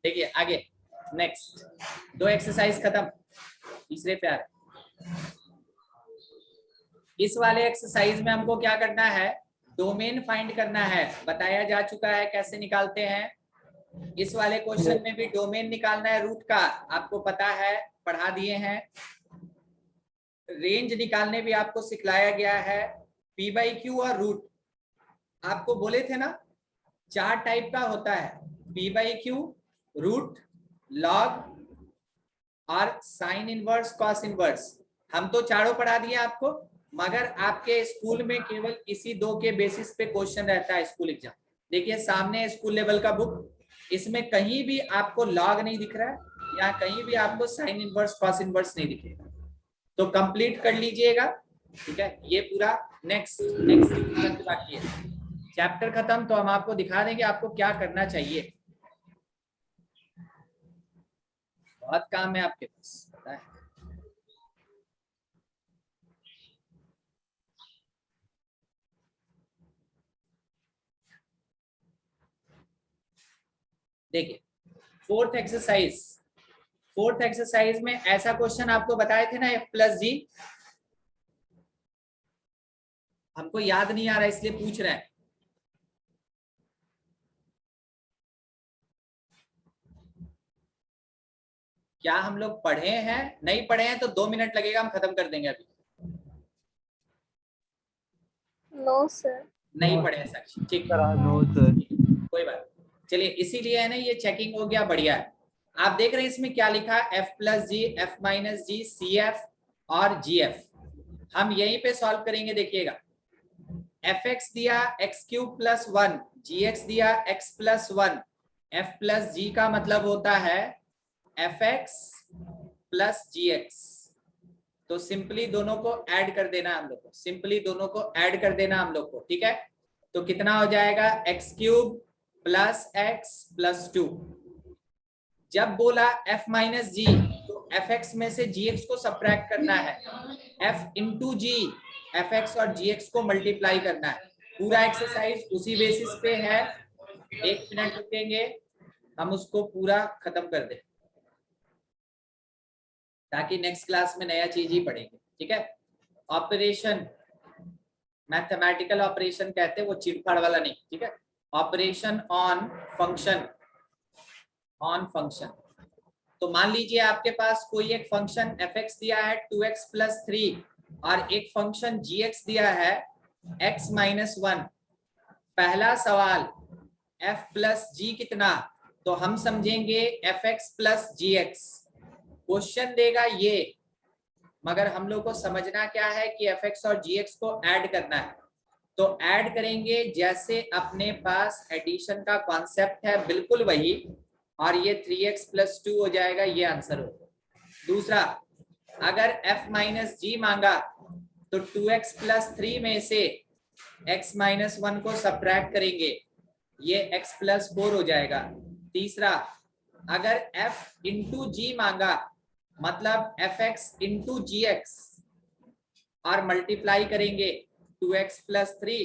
देखिए आगे, नेक्स्ट 2 एक्सरसाइज खत्म, तीसरे पे आ रहे। इस वाले एक्सरसाइज में हमको क्या करना है? डोमेन फाइंड करना है। बताया जा चुका है कैसे निकालते हैं। इस वाले क्वेश्चन में भी डोमेन निकालना है रूट का, आपको पता है, पढ़ा दिए हैं। रेंज निकालने भी आपको सिखलाया गया है। p/q और रूट आपको बोले थे ना, 4 टाइप का होता है, p/q, रूट, लॉग और साइन इनवर्स, कॉस इनवर्स। हम तो चारों पढ़ा दिए आपको, मगर आपके स्कूल में केवल इसी 2 के बेसिस पे क्वेश्चन रहता है स्कूल एग्जाम। देखिए सामने स्कूल लेवल का बुक, इसमें कहीं भी आपको लॉग नहीं दिख रहा है या कहीं भी आपको साइन इनवर्स, कॉस इनवर्स नहीं दिखेगा। तो कंप्लीट कर लीजिएगा, ठीक है। ये पूरा नेक्स्ट बाकी है। चैप्टर खत्म तो हम आपको दिखा देंगे आपको क्या करना चाहिए। बहुत काम है आपके पास, पता है। देखिए फोर्थ एक्सरसाइज में ऐसा क्वेश्चन आपको बताए थे ना, f+g। हमको याद नहीं आ रहा इसलिए पूछ रहे हैं। क्या हम लोग पढ़े हैं? नहीं पढ़े हैं तो 2 मिनट लगेगा, हम खत्म कर देंगे अभी। No, sir. नहीं पढ़े हैं साक्षी, ठीक है, No, sir. कोई बात। चलिए इसीलिए है ना, ये चेकिंग हो गया, बढ़िया है। आप देख रहे हैं इसमें क्या लिखा, f+g, f-g, cf और gf। हम यहीं पे सॉल्व करेंगे, देखिएगा। fx दिया x³ + 1, gx दिया x + 1, f+g का मतलब होता है fx + gx। तो सिंपली दोनों को ऐड कर देना हम लोग को, सिंपली दोनों को ऐड कर देना हम लोग को, ठीक है। तो कितना हो जाएगा, x³ + x + 2। जब बोला f-g तो fx में से gx को सब्ट्रैक्ट करना है, f × g fx और gx को मल्टीप्लाई करना है। पूरा एक्सरसाइज उसी बेसिस पे है। 1 मिनट रुकेंगे, हम उसको पूरा खत्म कर दें ताकि नेक्स्ट क्लास में नया चीज ही पढ़ेंगे, ठीक है। ऑपरेशन, मैथमेटिकल ऑपरेशन कहते हैं, वो चिड़फाड़ वाला नहीं, ठीक है। ऑपरेशन ऑन फंक्शन, तो मान लीजिए आपके पास कोई एक फंक्शन fx दिया है 2x + 3 और एक फंक्शन gx दिया है x - 1। पहला सवाल f + g कितना, तो हम समझेंगे fx + gx। क्वेश्चन देगा ये, मगर हम लोग को समझना क्या है कि fx और gx को ऐड करना है। तो ऐड करेंगे जैसे अपने पास एडिशन का कॉन्सेप्ट है बिल्कुल वही, और ये 3x + 2 हो जाएगा, ये आंसर होगा। दूसरा, अगर f - g मांगा तो 2x + 3 में से x - 1 को सब्ट्रैक्ट करेंगे, ये x + 4 हो जाएगा। तीसरा, अगर f * g मांगा मतलब fx * gx और मल्टीप्लाई करेंगे 2x + 3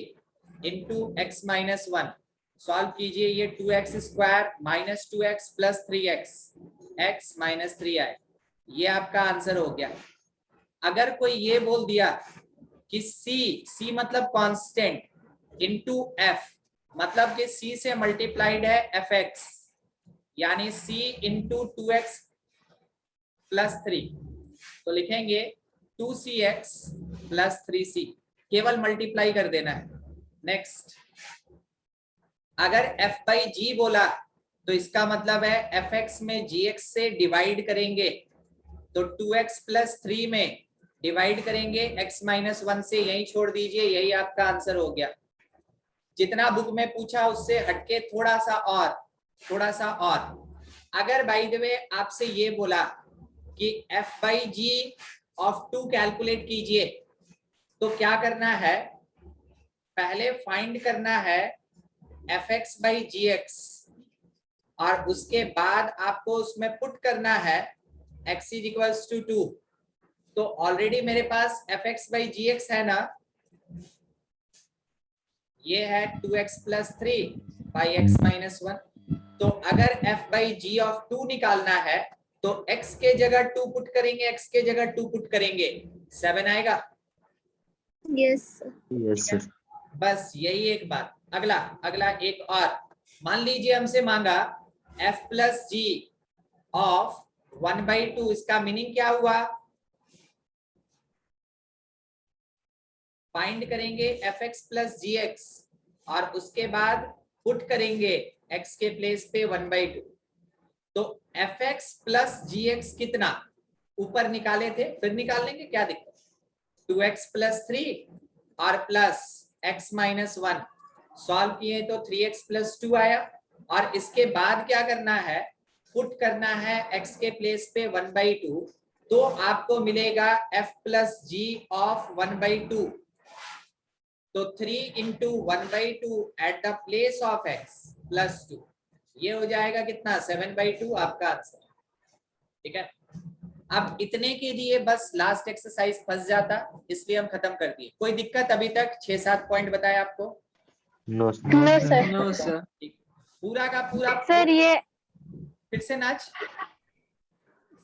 * x - 1, सॉल्व कीजिए, ये 2x² - 2x + 3x x - 3 आए, ये आपका आंसर हो गया। अगर कोई ये बोल दिया कि c मतलब कांस्टेंट इनटू f, मतलब कि c से मल्टीप्लाइड है fx, यानी c * 2x + 3, तो लिखेंगे 2cx + 3c, केवल मल्टीप्लाई कर देना है। नेक्स्ट, अगर f/g बोला तो इसका मतलब है fx में gx से डिवाइड करेंगे, तो 2x + 3 में डिवाइड करेंगे x - 1 से, यही छोड़ दीजिए, यही आपका आंसर हो गया। जितना बुक में पूछा उससे हटके थोड़ा सा और। अगर बाय द वे आपसे ये बोला कि f/g ऑफ 2 कैलकुलेट कीजिए, तो क्या करना है, पहले फाइंड करना है fx/gx और उसके बाद आपको उसमें पुट करना है x = 2। तो ऑलरेडी मेरे पास fx/gx है ना, ये है 2x + 3 / x - 1। तो अगर f/g ऑफ 2 निकालना है तो x के जगह 2 पुट करेंगे, x के जगह 2 पुट करेंगे, 7 आएगा। Yes, sir. Yes, sir. बस यही एक बात। अगला एक और, मान लीजिए हमसे मांगा f + g ऑफ 1/2, इसका मीनिंग क्या हुआ, फाइंड करेंगे fx + gx और उसके बाद पुट करेंगे x के प्लेस पे 1/2। तो fx + gx कितना, ऊपर निकाले थे, फिर निकाल लेंगे, क्या दिक्कत, 2x + 3 और प्लस x - 1, सॉल्व किए तो 3x + 2 आया। और इसके बाद क्या करना है, पुट करना है x के प्लेस पे 1/2, तो आपको मिलेगा f + g ऑफ 1/2। तो 3 × 1/2 at the place of x + 2, ये हो जाएगा कितना, 7/2 आपका आंसर। ठीक है, अब इतने के लिए बस लास्ट एक्सरसाइज फंस जाता, इसलिए हम खत्म कर दिए। कोई दिक्कत अभी तक? 6-7 पॉइंट बताए आपको? No, sir. No, sir. No, sir. पूरा का पूरा सर ये फिर से नाच।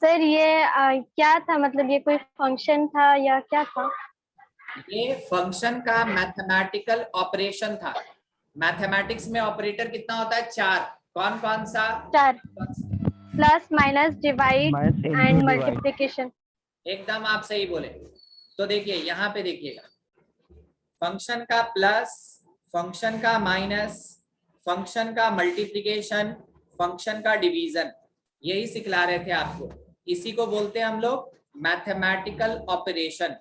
सर ये क्या था, मतलब ये कोई फंक्शन था या क्या था? ये फंक्शन का मैथमेटिकल ऑपरेशन था। मैथमेटिक्स में ऑपरेटर कितना होता है, 4। कौन कौन सा? 4, plus minus divide Minus into and divide. Multiplication. एकदम आप सही बोले। तो देखिए यहाँ पे देखिएगा, फंक्शन का प्लस, फंक्शन का माइनस, फंक्शन का मल्टीप्लिकेशन, फंक्शन का डिवीजन, यही सिखला रहे थे आपको। इसी को बोलते हैं हम लोग मैथमेटिकल ऑपरेशन।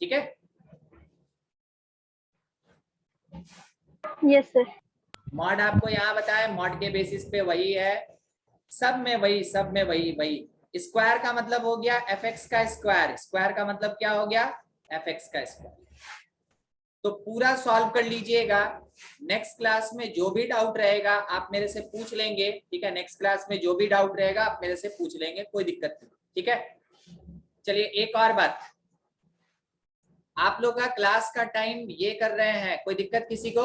ठीक है, यस सर। मॉड आपको यहाँ बताया, मॉड के बेसिस पे वही है, सब में वही। स्क्वायर का मतलब हो गया fx का स्क्वायर, स्क्वायर का मतलब क्या हो गया, fx का स्क्वायर। तो पूरा सॉल्व कर लीजिएगा। नेक्स्ट क्लास में जो भी डाउट रहेगा आप मेरे से पूछ लेंगे। ठीक है, नेक्स्ट क्लास में जो भी डाउट रहेगा आप मेरे से पूछ लेंगे, कोई दिक्कत नहीं। ठीक है, चलिए एक और बात, आप लोग का क्लास का टाइम ये कर रहे हैं, कोई दिक्कत किसी को?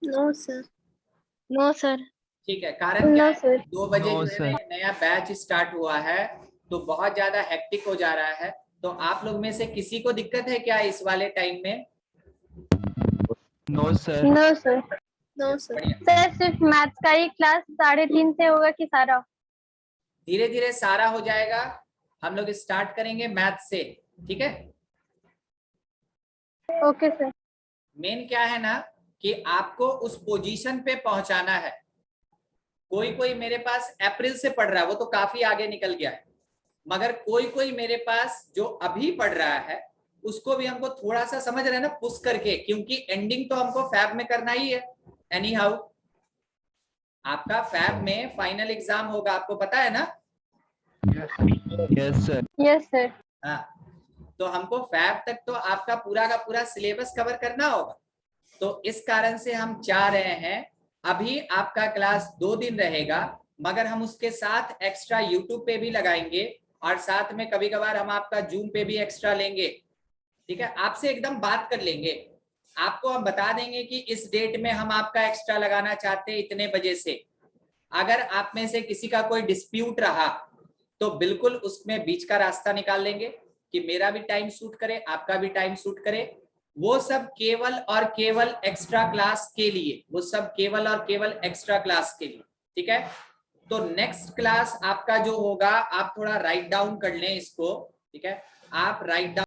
No sir. No sir. ठीक है, कारण क्या नो है, सर। 2 बजे No, जो है ना नया बैच स्टार्ट हुआ है, तो बहुत ज्यादा हेक्टिक हो जा रहा है। तो आप लोग में से किसी को दिक्कत है क्या इस वाले टाइम में? No, sir. No sir. No sir. बढ़िया। सर सिर्फ मैथ्स का ही क्लास 3:30 से होगा कि सारा? धीरे धीरे सारा हो जाएगा। हम लोग स्टार्ट करेंगे मैथ से, ठीक है। Okay sir. मेन क्या है ना कि आपको उस पोजीशन पे पहुंचाना है। कोई कोई मेरे पास अप्रैल से पढ़ रहा है, वो तो काफी आगे निकल गया है, मगर कोई कोई मेरे पास जो अभी पढ़ रहा है उसको भी हमको थोड़ा सा समझ रहे हैं ना पुश करके, क्योंकि एंडिंग तो हमको फैब में करना ही है। एनी हाउ आपका फैब में फाइनल एग्जाम होगा, आपको पता है ना। Yes sir. Yes sir. हाँ, तो हमको फैब तक तो आपका पूरा का पूरा सिलेबस कवर करना होगा। तो इस कारण से हम चाह रहे हैं, अभी आपका क्लास 2 दिन रहेगा, मगर हम उसके साथ एक्स्ट्रा यूट्यूब पे भी लगाएंगे और साथ में कभी कभार हम आपका जूम पे भी एक्स्ट्रा लेंगे, ठीक है। आपसे एकदम बात कर लेंगे, आपको हम बता देंगे कि इस डेट में हम आपका एक्स्ट्रा लगाना चाहते हैं इतने बजे से। अगर आप में से किसी का कोई डिस्प्यूट रहा तो बिल्कुल उसमें बीच का रास्ता निकाल लेंगे कि मेरा भी टाइम सूट करे, आपका भी टाइम सूट करे। वो सब केवल और केवल एक्स्ट्रा क्लास के लिए, वो सब केवल और केवल एक्स्ट्रा क्लास के लिए, ठीक है। तो नेक्स्ट क्लास आपका जो होगा, आप थोड़ा राइट डाउन कर लें इसको, ठीक है। आप राइट डाउन